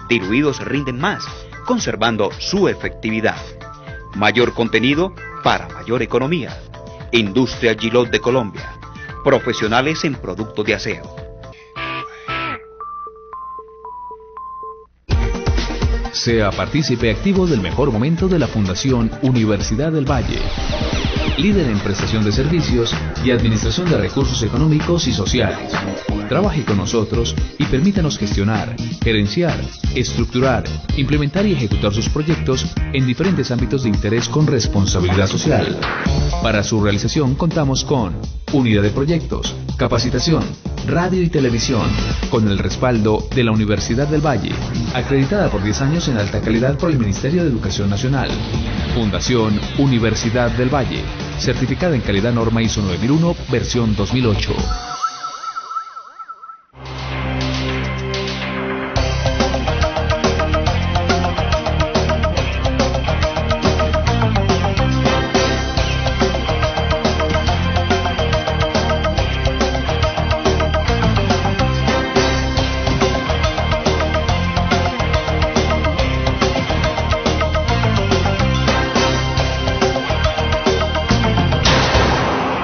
diluidos rinden más, conservando su efectividad. Mayor contenido para mayor economía. Industria G-Love de Colombia. Profesionales en productos de aseo. Sea partícipe activo del mejor momento de la Fundación Universidad del Valle. líder en prestación de servicios y administración de recursos económicos y sociales. Trabaje con nosotros y permítanos gestionar, gerenciar, estructurar, implementar y ejecutar sus proyectos en diferentes ámbitos de interés con responsabilidad social. Para su realización contamos con unidad de proyectos, capacitación, radio y televisión, con el respaldo de la Universidad del Valle, acreditada por 10 años en alta calidad por el Ministerio de Educación Nacional. Fundación Universidad del Valle, certificada en calidad norma ISO 9001, versión 2008.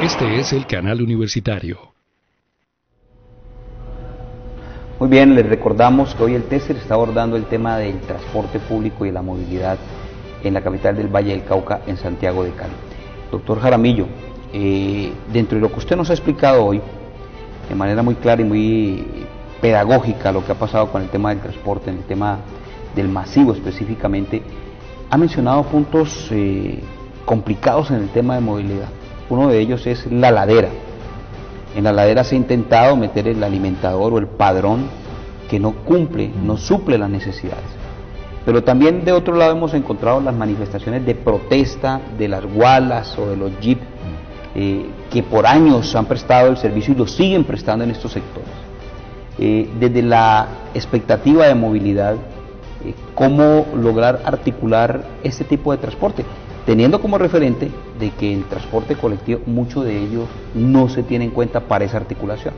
Este es el canal universitario. Muy bien, les recordamos que hoy el TESER está abordando el tema del transporte público y la movilidad en la capital del Valle del Cauca, en Santiago de Cali. Doctor Jaramillo, dentro de lo que usted nos ha explicado hoy, de manera muy clara y muy pedagógica, lo que ha pasado con el tema del transporte, en el tema del masivo específicamente, ha mencionado puntos complicados en el tema de movilidad. Uno de ellos es la ladera. En la ladera se ha intentado meter el alimentador o el padrón que no cumple, no suple las necesidades. Pero también de otro lado hemos encontrado las manifestaciones de protesta de las gualas o de los jeep que por años han prestado el servicio y lo siguen prestando en estos sectores. Desde la expectativa de movilidad, ¿cómo lograr articular este tipo de transporte? Teniendo como referente de que el transporte colectivo, mucho de ello no se tiene en cuenta para esa articulación.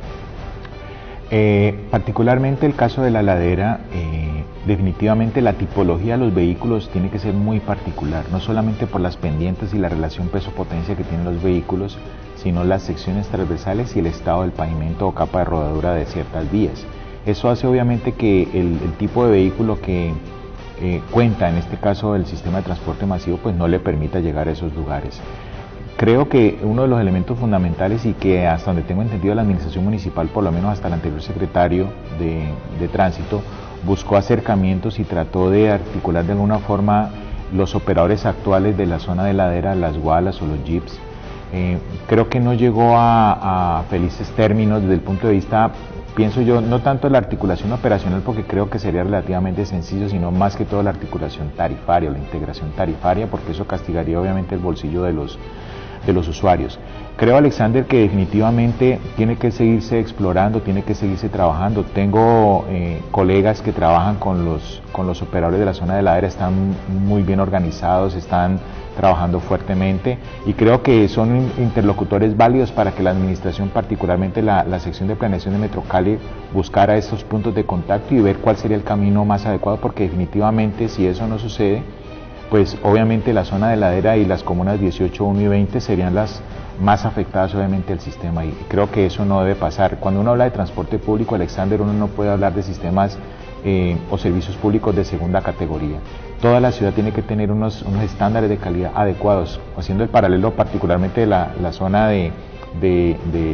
Particularmente el caso de la ladera, definitivamente la tipología de los vehículos tiene que ser muy particular, no solamente por las pendientes y la relación peso-potencia que tienen los vehículos, sino las secciones transversales y el estado del pavimento o capa de rodadura de ciertas vías. Eso hace obviamente que el tipo de vehículo que cuenta, en este caso el sistema de transporte masivo, pues no le permita llegar a esos lugares. Creo que uno de los elementos fundamentales y que hasta donde tengo entendido la administración municipal, por lo menos hasta el anterior secretario de tránsito, buscó acercamientos y trató de articular de alguna forma los operadores actuales de la zona de ladera, las gualas o los jeeps. Creo que no llegó a felices términos desde el punto de vista, pienso yo, no tanto la articulación operacional, porque creo que sería relativamente sencillo, sino más que todo la articulación tarifaria, la integración tarifaria, porque eso castigaría obviamente el bolsillo de los usuarios. Creo, Alexander, que definitivamente tiene que seguirse explorando, tiene que seguirse trabajando. Tengo colegas que trabajan con los operadores de la zona de ladera, están muy bien organizados, están trabajando fuertemente y creo que son interlocutores válidos para que la administración, particularmente la sección de planeación de Metro Cali, buscara estos puntos de contacto y ver cuál sería el camino más adecuado, porque definitivamente si eso no sucede, pues obviamente la zona de ladera y las comunas 18, 1 y 20 serían las más afectadas obviamente del sistema, y creo que eso no debe pasar. Cuando uno habla de transporte público, Alexander, uno no puede hablar de sistemas o servicios públicos de segunda categoría. Toda la ciudad tiene que tener unos estándares de calidad adecuados, haciendo el paralelo particularmente de la zona de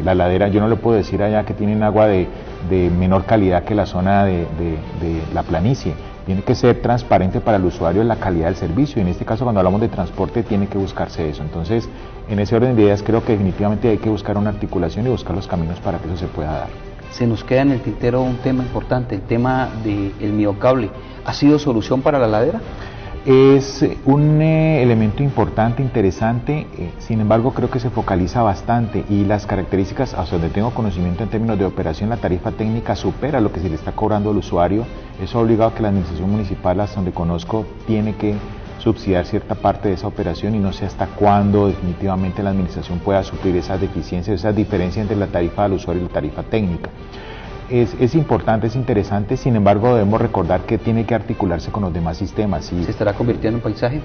la ladera. Yo no le puedo decir allá que tienen agua de menor calidad que la zona de la planicie. Tiene que ser transparente para el usuario la calidad del servicio, y en este caso cuando hablamos de transporte tiene que buscarse eso. Entonces, en ese orden de ideas creo que definitivamente hay que buscar una articulación y buscar los caminos para que eso se pueda dar. Se nos queda en el tintero un tema importante, el tema del miocable. ¿Ha sido solución para la ladera? Es un elemento importante, interesante, sin embargo creo que se focaliza bastante y las características, hasta donde tengo conocimiento en términos de operación, la tarifa técnica supera lo que se le está cobrando al usuario. Eso ha obligado a que la administración municipal, hasta donde conozco, tiene que subsidiar cierta parte de esa operación, y no sé hasta cuándo definitivamente la administración pueda suplir esas deficiencias, esas diferencias entre la tarifa del usuario y la tarifa técnica. Es importante, es interesante, sin embargo debemos recordar que tiene que articularse con los demás sistemas. ¿Se estará convirtiendo en paisaje?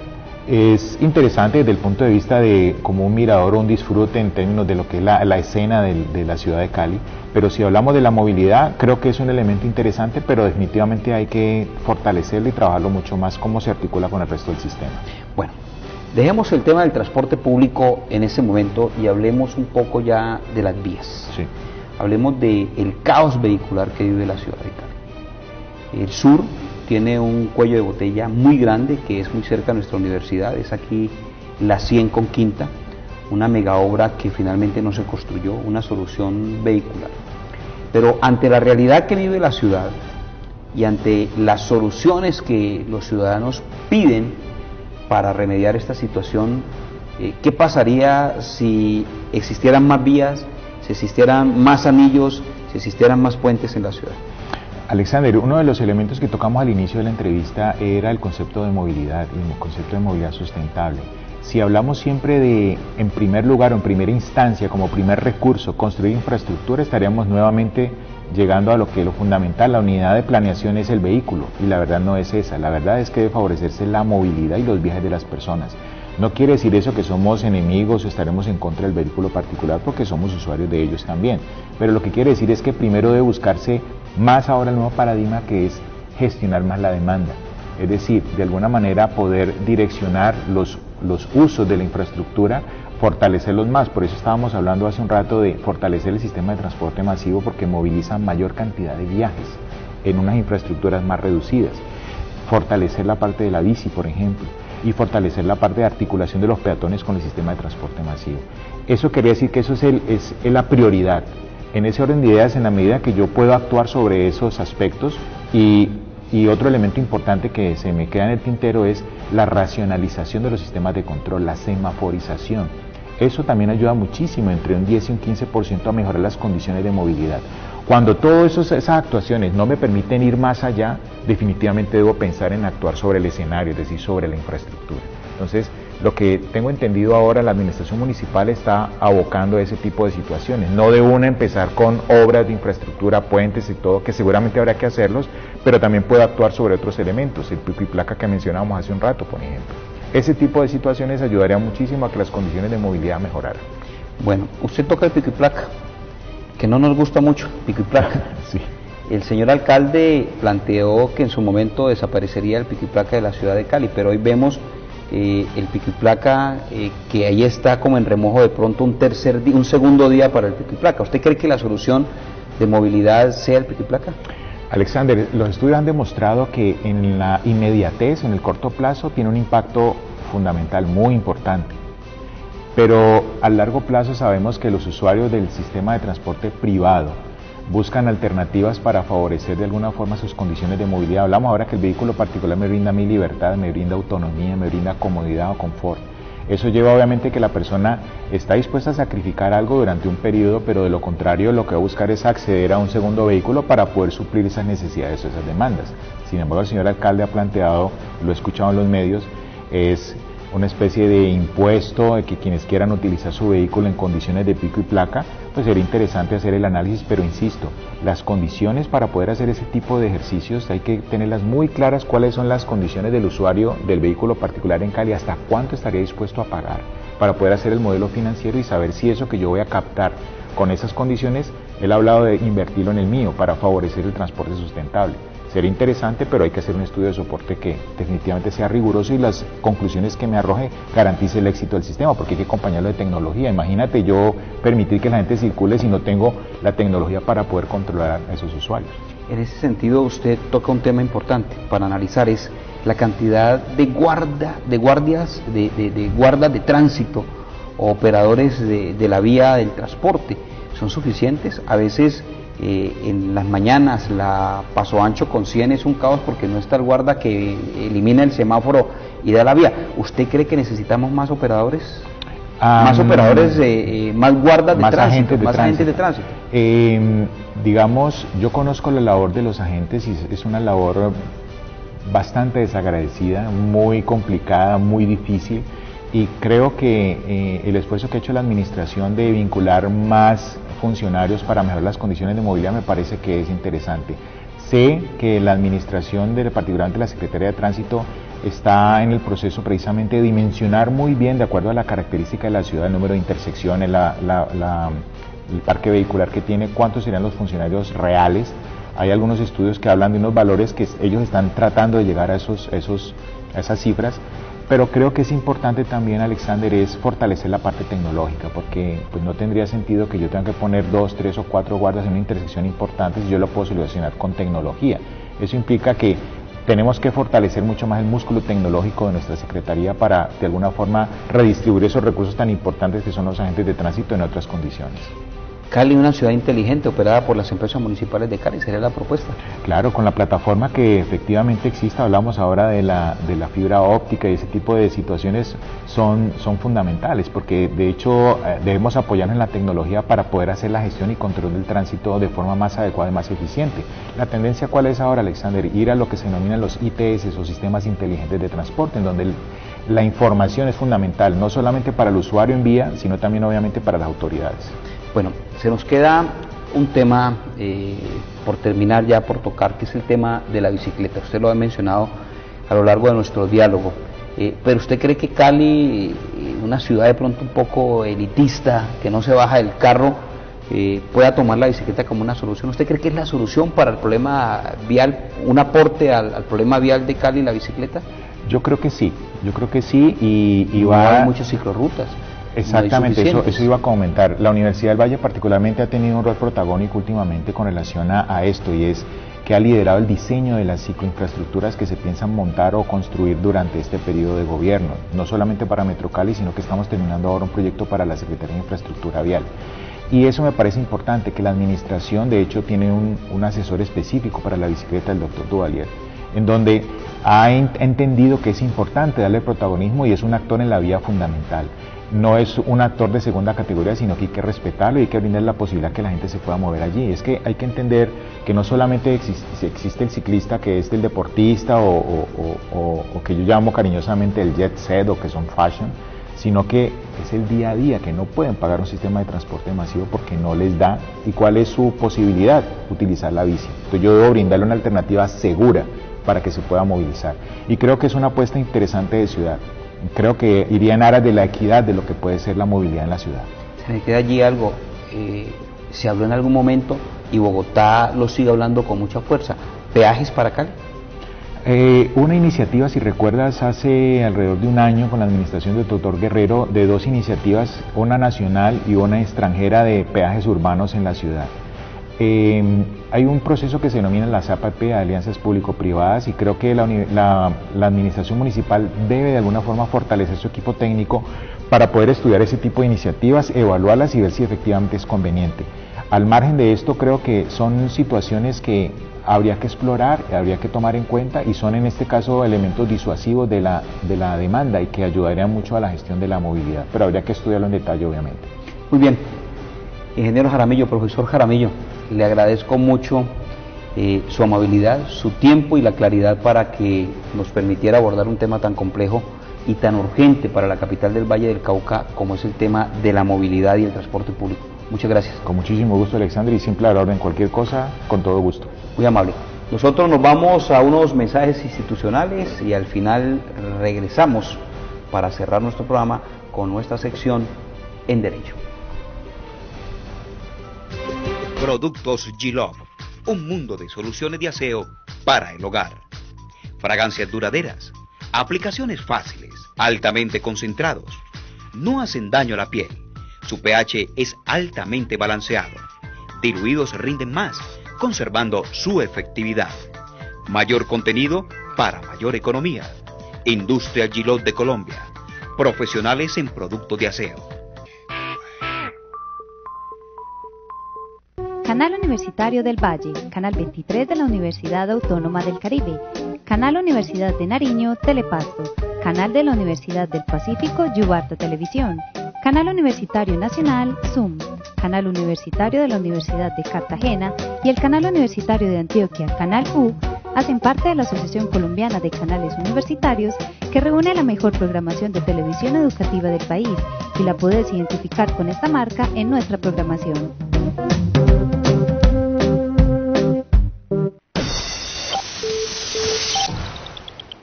Es interesante desde el punto de vista de como un mirador o un disfrute en términos de lo que es la escena de la ciudad de Cali, pero si hablamos de la movilidad, creo que es un elemento interesante, pero definitivamente hay que fortalecerlo y trabajarlo mucho más, cómo se articula con el resto del sistema. Bueno, Dejemos el tema del transporte público en ese momento y hablemos un poco ya de las vías. Sí. Hablemos del caos vehicular que vive la ciudad de Cali. El sur tiene un cuello de botella muy grande que es muy cerca de nuestra universidad, es aquí la 100 con Quinta, una mega obra que finalmente no se construyó, una solución vehicular. Pero ante la realidad que vive la ciudad y ante las soluciones que los ciudadanos piden para remediar esta situación, ¿qué pasaría si existieran más vías, si existieran más anillos, si existieran más puentes en la ciudad? Alexander, uno de los elementos que tocamos al inicio de la entrevista era el concepto de movilidad y el concepto de movilidad sustentable. Si hablamos siempre de, en primer lugar o en primera instancia, como primer recurso, construir infraestructura, estaríamos nuevamente llegando a lo que lo fundamental, la unidad de planeación es el vehículo, y la verdad no es esa, la verdad es que debe favorecerse la movilidad y los viajes de las personas. No quiere decir eso que somos enemigos o estaremos en contra del vehículo particular, porque somos usuarios de ellos también, pero lo que quiere decir es que primero debe buscarse más ahora el nuevo paradigma, que es gestionar más la demanda, es decir, de alguna manera poder direccionar los usos de la infraestructura, fortalecerlos más. Por eso estábamos hablando hace un rato de fortalecer el sistema de transporte masivo, porque moviliza mayor cantidad de viajes en unas infraestructuras más reducidas. Fortalecer la parte de la bici, por ejemplo, y fortalecer la parte de articulación de los peatones con el sistema de transporte masivo. Eso quería decir que eso es la prioridad. En ese orden de ideas, en la medida que yo puedo actuar sobre esos aspectos, y otro elemento importante que se me queda en el tintero es la racionalización de los sistemas de control, la semaforización. Eso también ayuda muchísimo, entre un 10 y un 15% a mejorar las condiciones de movilidad. Cuando todas esas actuaciones no me permiten ir más allá, definitivamente debo pensar en actuar sobre el escenario, es decir, sobre la infraestructura. Entonces, lo que tengo entendido ahora, la administración municipal está abocando a ese tipo de situaciones. No de una empezar con obras de infraestructura, puentes y todo, que seguramente habrá que hacerlos, pero también puede actuar sobre otros elementos, el pico y placa que mencionábamos hace un rato, por ejemplo. Ese tipo de situaciones ayudaría muchísimo a que las condiciones de movilidad mejoraran. Bueno, usted toca el pico y placa, que no nos gusta mucho, pico y placa. Sí. El señor alcalde planteó que en su momento desaparecería el pico y placa de la ciudad de Cali, pero hoy vemos el pico y placa que ahí está como en remojo de pronto un segundo día para el pico y placa. ¿Usted cree que la solución de movilidad sea el pico y placa? Alexander, los estudios han demostrado que en la inmediatez, en el corto plazo, tiene un impacto fundamental, muy importante. Pero a largo plazo sabemos que los usuarios del sistema de transporte privado buscan alternativas para favorecer de alguna forma sus condiciones de movilidad. Hablamos ahora que el vehículo particular me brinda mi libertad, me brinda autonomía, me brinda comodidad o confort. Eso lleva obviamente que la persona está dispuesta a sacrificar algo durante un periodo, pero de lo contrario lo que va a buscar es acceder a un segundo vehículo para poder suplir esas necesidades o esas demandas. Sin embargo, el señor alcalde ha planteado, lo he escuchado en los medios, es una especie de impuesto de que quienes quieran utilizar su vehículo en condiciones de pico y placa, pues sería interesante hacer el análisis, pero insisto, las condiciones para poder hacer ese tipo de ejercicios hay que tenerlas muy claras, cuáles son las condiciones del usuario del vehículo particular en Cali, hasta cuánto estaría dispuesto a pagar para poder hacer el modelo financiero y saber si eso que yo voy a captar con esas condiciones, él ha hablado de invertirlo en el mío para favorecer el transporte sustentable. Sería interesante, pero hay que hacer un estudio de soporte que definitivamente sea riguroso y las conclusiones que me arroje garantice el éxito del sistema, porque hay que acompañarlo de tecnología. Imagínate yo permitir que la gente circule si no tengo la tecnología para poder controlar a esos usuarios. En ese sentido, usted toca un tema importante para analizar, es la cantidad de guardas de tránsito o operadores de la vía del transporte. ¿Son suficientes? A veces en las mañanas la Paso Ancho con 100 es un caos porque no está el guarda que elimina el semáforo y da la vía. ¿Usted cree que necesitamos más operadores? Más operadores, más guardas de tránsito, más agentes de tránsito. Digamos, yo conozco la labor de los agentes y es una labor bastante desagradecida, muy complicada, muy difícil, y creo que el esfuerzo que ha hecho la administración de vincular más funcionarios para mejorar las condiciones de movilidad me parece que es interesante. Sé que la administración, particularmente la Secretaría de Tránsito, está en el proceso precisamente de dimensionar muy bien, de acuerdo a la característica de la ciudad, el número de intersecciones, el parque vehicular que tiene, cuántos serían los funcionarios reales. Hay algunos estudios que hablan de unos valores que ellos están tratando de llegar a esas cifras, pero creo que es importante también, Alexander, es fortalecer la parte tecnológica, porque pues no tendría sentido que yo tenga que poner 2, 3 o 4 guardas en una intersección importante si yo lo puedo solucionar con tecnología. Eso implica que tenemos que fortalecer mucho más el músculo tecnológico de nuestra Secretaría para, de alguna forma, redistribuir esos recursos tan importantes que son los agentes de tránsito en otras condiciones. Cali, una ciudad inteligente operada por las empresas municipales de Cali, ¿sería la propuesta? Claro, con la plataforma que efectivamente existe, hablamos ahora de la fibra óptica y ese tipo de situaciones son fundamentales, porque de hecho debemos apoyarnos en la tecnología para poder hacer la gestión y control del tránsito de forma más adecuada y más eficiente. La tendencia, ¿cuál es ahora, Alexander? Ir a lo que se denominan los ITS o sistemas inteligentes de transporte, en donde la información es fundamental, no solamente para el usuario en vía, sino también obviamente para las autoridades. Bueno, se nos queda un tema por terminar ya, por tocar, que es el tema de la bicicleta. Usted lo ha mencionado a lo largo de nuestro diálogo, pero ¿usted cree que Cali, una ciudad de pronto un poco elitista, que no se baja del carro, pueda tomar la bicicleta como una solución? ¿Usted cree que es la solución para el problema vial, un aporte al problema vial de Cali, la bicicleta? Yo creo que sí y no va... hay muchas ciclorrutas. Exactamente, eso iba a comentar. La Universidad del Valle particularmente ha tenido un rol protagónico últimamente con relación a esto, y es que ha liderado el diseño de las cicloinfraestructuras que se piensan montar o construir durante este periodo de gobierno, no solamente para Metro Cali, sino que estamos terminando ahora un proyecto para la Secretaría de Infraestructura Vial. Y eso me parece importante, que la administración de hecho tiene un asesor específico para la bicicleta, el doctor Duvalier, en donde ha entendido que es importante darle protagonismo y es un actor en la vía fundamental. No es un actor de segunda categoría, sino que hay que respetarlo y hay que brindar la posibilidad que la gente se pueda mover allí. Es que hay que entender que no solamente existe el ciclista, que es el deportista o que yo llamo cariñosamente el jet set o que son fashion, sino que es el día a día, que no pueden pagar un sistema de transporte masivo porque no les da. ¿Y cuál es su posibilidad? Utilizar la bici. Entonces yo debo brindarle una alternativa segura para que se pueda movilizar. Y creo que es una apuesta interesante de ciudad. Creo que iría en aras de la equidad de lo que puede ser la movilidad en la ciudad. Se me queda allí algo, se habló en algún momento y Bogotá lo sigue hablando con mucha fuerza, ¿peajes para Cali? Una iniciativa, si recuerdas, hace alrededor de un año con la administración del doctor Guerrero, de 2 iniciativas, una nacional y una extranjera de peajes urbanos en la ciudad. Hay un proceso que se denomina las APP, alianzas público-privadas, y creo que la administración municipal debe de alguna forma fortalecer su equipo técnico para poder estudiar ese tipo de iniciativas, evaluarlas y ver si efectivamente es conveniente. Al margen de esto, creo que son situaciones que habría que explorar, habría que tomar en cuenta, y son en este caso elementos disuasivos de la demanda y que ayudarían mucho a la gestión de la movilidad, pero habría que estudiarlo en detalle, obviamente. Muy bien, ingeniero Jaramillo, profesor Jaramillo, le agradezco mucho su amabilidad, su tiempo y la claridad para que nos permitiera abordar un tema tan complejo y tan urgente para la capital del Valle del Cauca como es el tema de la movilidad y el transporte público. Muchas gracias. Con muchísimo gusto, Alexander, y siempre a la orden, cualquier cosa, con todo gusto. Muy amable. Nosotros nos vamos a unos mensajes institucionales y al final regresamos para cerrar nuestro programa con nuestra sección En Derecho. Productos G-Love, un mundo de soluciones de aseo para el hogar. Fragancias duraderas, aplicaciones fáciles, altamente concentrados, no hacen daño a la piel, su pH es altamente balanceado, diluidos rinden más, conservando su efectividad. Mayor contenido para mayor economía. Industria G-Love de Colombia, profesionales en productos de aseo. Canal Universitario del Valle, Canal 23 de la Universidad Autónoma del Caribe, Canal Universidad de Nariño, Telepasto, Canal de la Universidad del Pacífico, Yubarta Televisión, Canal Universitario Nacional, Zoom, Canal Universitario de la Universidad de Cartagena y el Canal Universitario de Antioquia, Canal U, hacen parte de la Asociación Colombiana de Canales Universitarios, que reúne la mejor programación de televisión educativa del país, y la puedes identificar con esta marca en nuestra programación.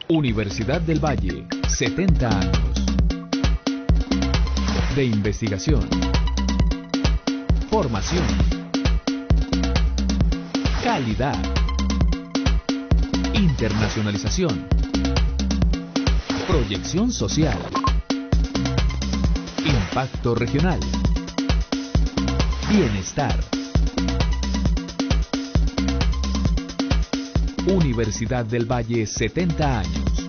Universidad del Valle, 70 años de investigación, formación, calidad, internacionalización, Proyección social. Impacto regional. Bienestar. Universidad del Valle, 70 años.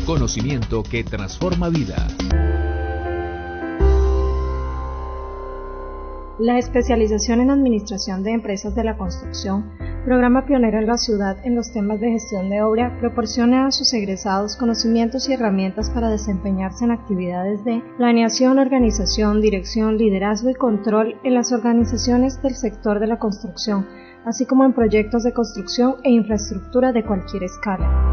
Conocimiento que transforma vidas. La especialización en Administración de Empresas de la Construcción, programa pionero en la ciudad en los temas de gestión de obra, proporciona a sus egresados conocimientos y herramientas para desempeñarse en actividades de planeación, organización, dirección, liderazgo y control en las organizaciones del sector de la construcción, así como en proyectos de construcción e infraestructura de cualquier escala.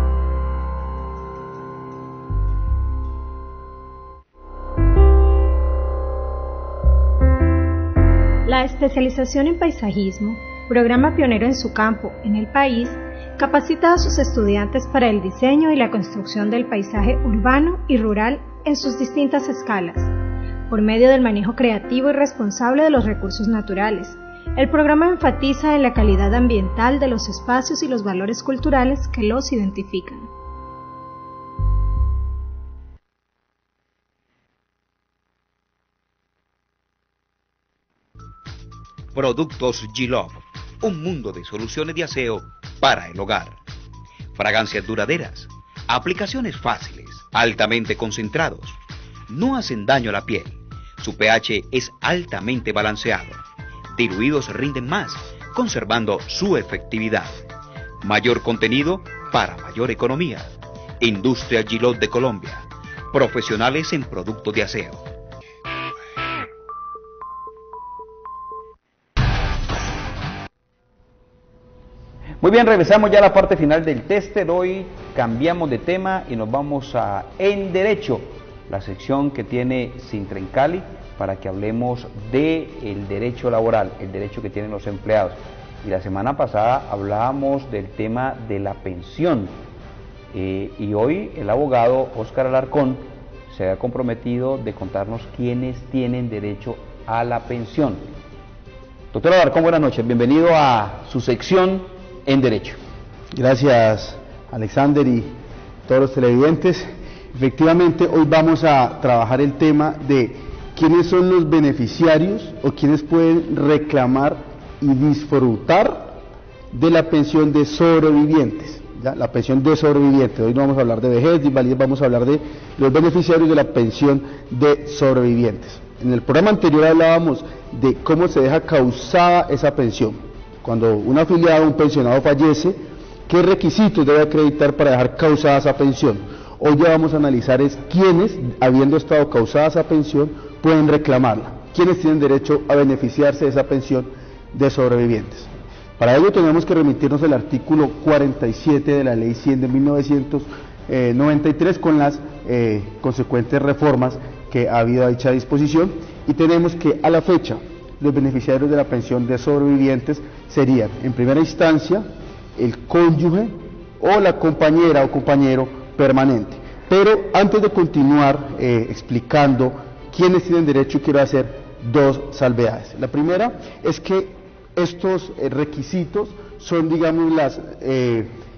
La especialización en paisajismo, programa pionero en su campo en el país, capacita a sus estudiantes para el diseño y la construcción del paisaje urbano y rural en sus distintas escalas, por medio del manejo creativo y responsable de los recursos naturales. El programa enfatiza en la calidad ambiental de los espacios y los valores culturales que los identifican. Productos G-Love, un mundo de soluciones de aseo para el hogar. Fragancias duraderas, aplicaciones fáciles, altamente concentrados, no hacen daño a la piel, su pH es altamente balanceado, diluidos rinden más, conservando su efectividad. Mayor contenido para mayor economía. Industria G-Love de Colombia, profesionales en productos de aseo. Muy bien, regresamos ya a la parte final del tester. Hoy cambiamos de tema y nos vamos a En Derecho, la sección que tiene Sintrencali, para que hablemos del derecho laboral, el derecho que tienen los empleados. Y la semana pasada hablábamos del tema de la pensión. Y hoy el abogado Óscar Alarcón se ha comprometido de contarnos quiénes tienen derecho a la pensión. Doctor Alarcón, buenas noches. Bienvenido a su sección En Derecho. Gracias, Alexander, y todos los televidentes. Efectivamente, hoy vamos a trabajar el tema de quiénes son los beneficiarios o quiénes pueden reclamar y disfrutar de la pensión de sobrevivientes. ¿Ya? La pensión de sobrevivientes. Hoy no vamos a hablar de vejez, de invalidez, vamos a hablar de los beneficiarios de la pensión de sobrevivientes. En el programa anterior hablábamos de cómo se deja causada esa pensión. Cuando un afiliado, un pensionado fallece, ¿qué requisitos debe acreditar para dejar causada esa pensión? Hoy ya vamos a analizar es quiénes, habiendo estado causada esa pensión, pueden reclamarla. Quiénes tienen derecho a beneficiarse de esa pensión de sobrevivientes. Para ello tenemos que remitirnos al artículo 47 de la Ley 100 de 1993 con las consecuentes reformas que ha habido a dicha disposición, y tenemos que a la fecha los beneficiarios de la pensión de sobrevivientes serían, en primera instancia, el cónyuge o la compañera o compañero permanente. Pero antes de continuar explicando quiénes tienen derecho, quiero hacer dos salvedades. La primera es que estos requisitos son, digamos, las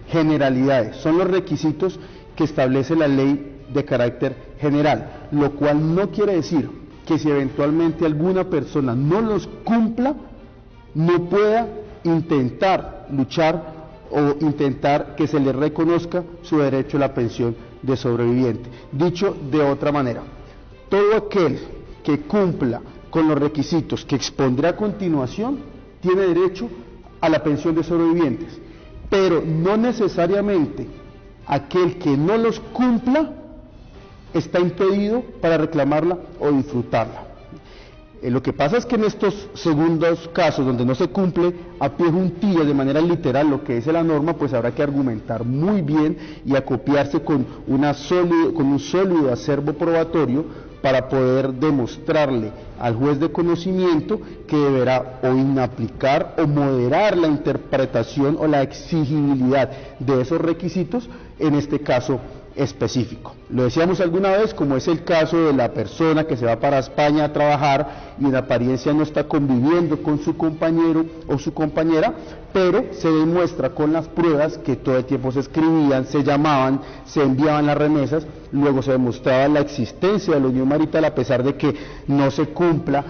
generalidades, son los requisitos que establece la ley de carácter general, lo cual no quiere decir que si eventualmente alguna persona no los cumpla, no pueda intentar luchar o intentar que se le reconozca su derecho a la pensión de sobreviviente. Dicho de otra manera, todo aquel que cumpla con los requisitos que expondré a continuación tiene derecho a la pensión de sobrevivientes, pero no necesariamente aquel que no los cumpla está impedido para reclamarla o disfrutarla. Lo que pasa es que en estos segundos casos donde no se cumple a pie juntillas de manera literal lo que dice la norma, pues habrá que argumentar muy bien y acopiarse con un sólido acervo probatorio para poder demostrarle al juez de conocimiento que deberá o inaplicar o moderar la interpretación o la exigibilidad de esos requisitos, en este caso específico. Lo decíamos alguna vez, como es el caso de la persona que se va para España a trabajar y en apariencia no está conviviendo con su compañero o su compañera, pero se demuestra con las pruebas que todo el tiempo se escribían, se llamaban, se enviaban las remesas, luego se demostraba la existencia de la unión marital a pesar de que no se cumpla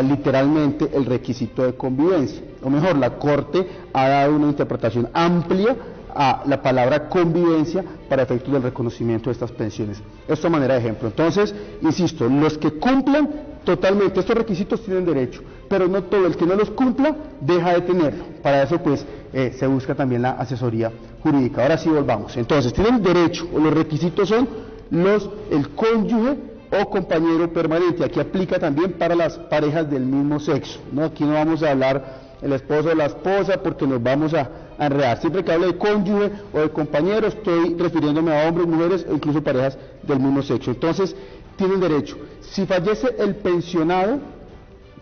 literalmente el requisito de convivencia. O mejor, la Corte ha dado una interpretación amplia a la palabra convivencia para efectos del reconocimiento de estas pensiones. Esto a manera de ejemplo. Entonces, insisto, los que cumplan totalmente estos requisitos tienen derecho, pero no todo el que no los cumpla deja de tenerlo. Para eso pues se busca también la asesoría jurídica. Ahora sí volvamos. Entonces, tienen derecho, o los requisitos son el cónyuge o compañero permanente. Aquí aplica también para las parejas del mismo sexo, ¿no? Aquí no vamos a hablar el esposo o la esposa porque nos vamos a enredar. Siempre que hable de cónyuge o de compañero estoy refiriéndome a hombres, mujeres o incluso parejas del mismo sexo. Entonces, tienen derecho. Si fallece el pensionado,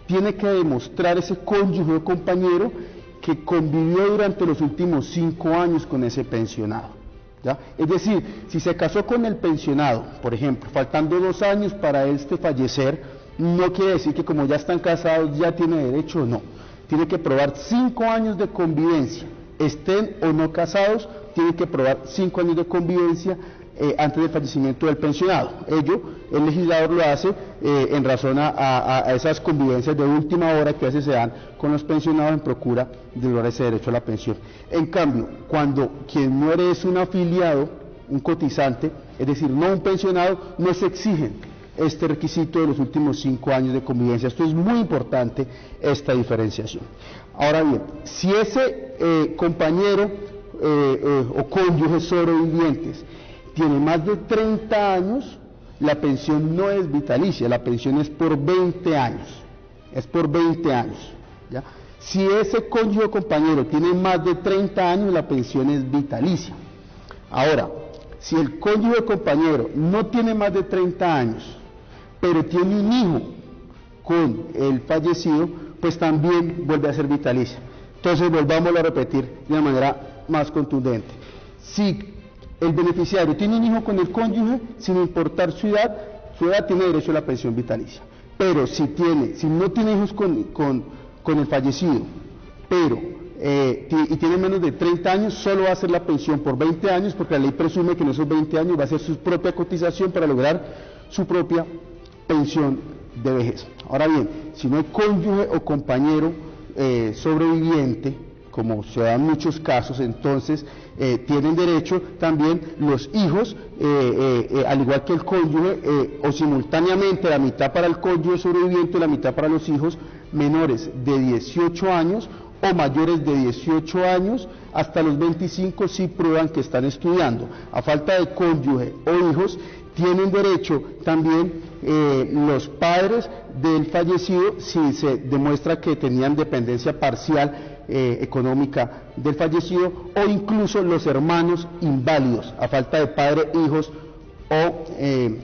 tiene que demostrar ese cónyuge o compañero que convivió durante los últimos 5 años con ese pensionado, ¿ya? Es decir, si se casó con el pensionado, por ejemplo, faltando 2 años para fallecer, no quiere decir que como ya están casados ya tiene derecho o no. Tiene que probar 5 años de convivencia, estén o no casados, tiene que probar 5 años de convivencia antes del fallecimiento del pensionado. Ello, el legislador lo hace en razón a esas convivencias de última hora que a veces se dan con los pensionados en procura de lograr ese derecho a la pensión. En cambio, cuando quien muere es un afiliado, un cotizante, es decir, no un pensionado, no se exigen este requisito de los últimos 5 años de convivencia. Esto es muy importante, esta diferenciación. Ahora bien, si ese compañero o cónyuge sobrevivientes tiene más de 30 años, la pensión no es vitalicia, la pensión es por 20 años, es por 20 años, ¿ya? Si ese cónyuge o compañero tiene más de 30 años, la pensión es vitalicia. Ahora, si el cónyuge o compañero no tiene más de 30 años, pero tiene un hijo con el fallecido, pues también vuelve a ser vitalicia. Entonces, volvámoslo a repetir de una manera más contundente. Si el beneficiario tiene un hijo con el cónyuge, sin importar su edad tiene derecho a la pensión vitalicia. Pero si no tiene hijos con el fallecido, pero y tiene menos de 30 años, solo va a hacer la pensión por 20 años, porque la ley presume que en esos 20 años va a hacer su propia cotización para lograr su propia pensión de vejez. Ahora bien, si no hay cónyuge o compañero sobreviviente, como se da en muchos casos, entonces tienen derecho también los hijos, al igual que el cónyuge, o simultáneamente la mitad para el cónyuge sobreviviente y la mitad para los hijos menores de 18 años o mayores de 18 años hasta los 25 si prueban que están estudiando. A falta de cónyuge o hijos, tienen derecho también los padres del fallecido si se demuestra que tenían dependencia parcial económica del fallecido, o incluso los hermanos inválidos, a falta de padre, hijos o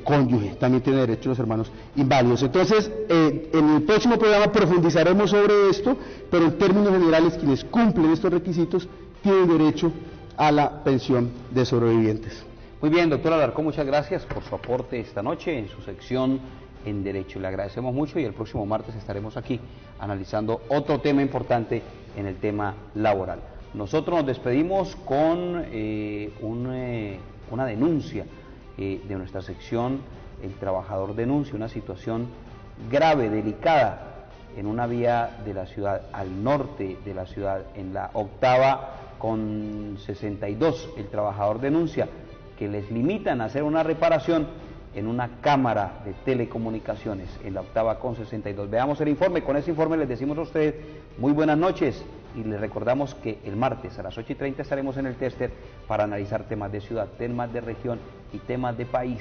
cónyuge, también tienen derecho los hermanos inválidos. Entonces, en el próximo programa profundizaremos sobre esto, pero en términos generales, quienes cumplen estos requisitos tienen derecho a la pensión de sobrevivientes. Muy bien, doctor Alarcón, muchas gracias por su aporte esta noche en su sección en Derecho. Le agradecemos mucho y el próximo martes estaremos aquí analizando otro tema importante en el tema laboral. Nosotros nos despedimos con una denuncia de nuestra sección, El Trabajador denuncia una situación grave, delicada, en una vía de la ciudad, al norte de la ciudad, en la octava con 62. El Trabajador denuncia que les limitan a hacer una reparación en una cámara de telecomunicaciones en la octava con 62. Veamos el informe. Con ese informe les decimos a ustedes muy buenas noches y les recordamos que el martes a las 8:30 estaremos en el Tester para analizar temas de ciudad, temas de región y temas de país,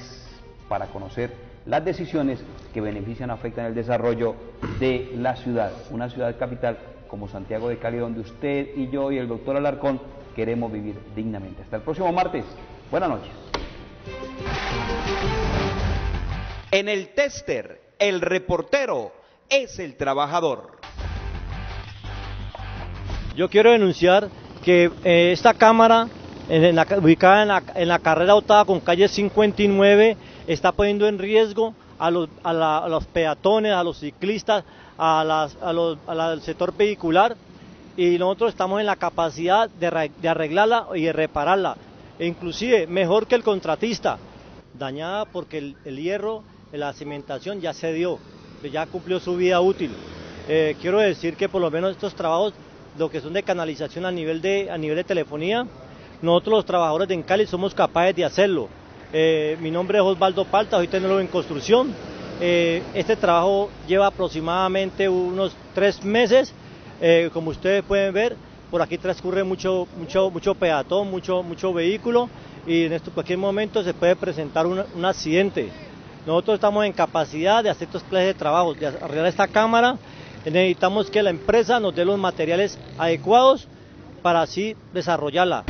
para conocer las decisiones que benefician o afectan el desarrollo de la ciudad, una ciudad capital como Santiago de Cali, donde usted y yo y el doctor Alarcón queremos vivir dignamente. Hasta el próximo martes. Buenas noches. En el Tester, el reportero es el trabajador. Yo quiero denunciar que esta cámara ubicada en la carrera Otava con calle 59, está poniendo en riesgo a los peatones, a los ciclistas, al sector vehicular, y nosotros estamos en la capacidad de arreglarla y de repararla, e inclusive mejor que el contratista, dañada porque el hierro, la cimentación ya se dio, ya cumplió su vida útil. Quiero decir que por lo menos estos trabajos, lo que son de canalización a nivel de telefonía, nosotros los trabajadores de Encali somos capaces de hacerlo. Mi nombre es Osvaldo Palta, soy tecnólogo en construcción. Este trabajo lleva aproximadamente unos 3 meses. Como ustedes pueden ver, por aquí transcurre mucho peatón, mucho vehículo, y en cualquier momento se puede presentar un accidente. Nosotros estamos en capacidad de hacer estos clases de trabajos, de arreglar esta cámara. Necesitamos que la empresa nos dé los materiales adecuados para así desarrollarla.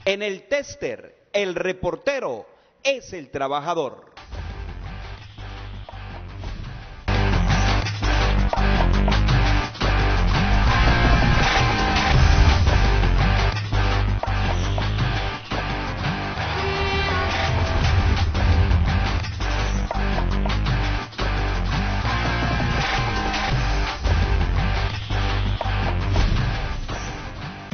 En el tester, el reportero es el trabajador.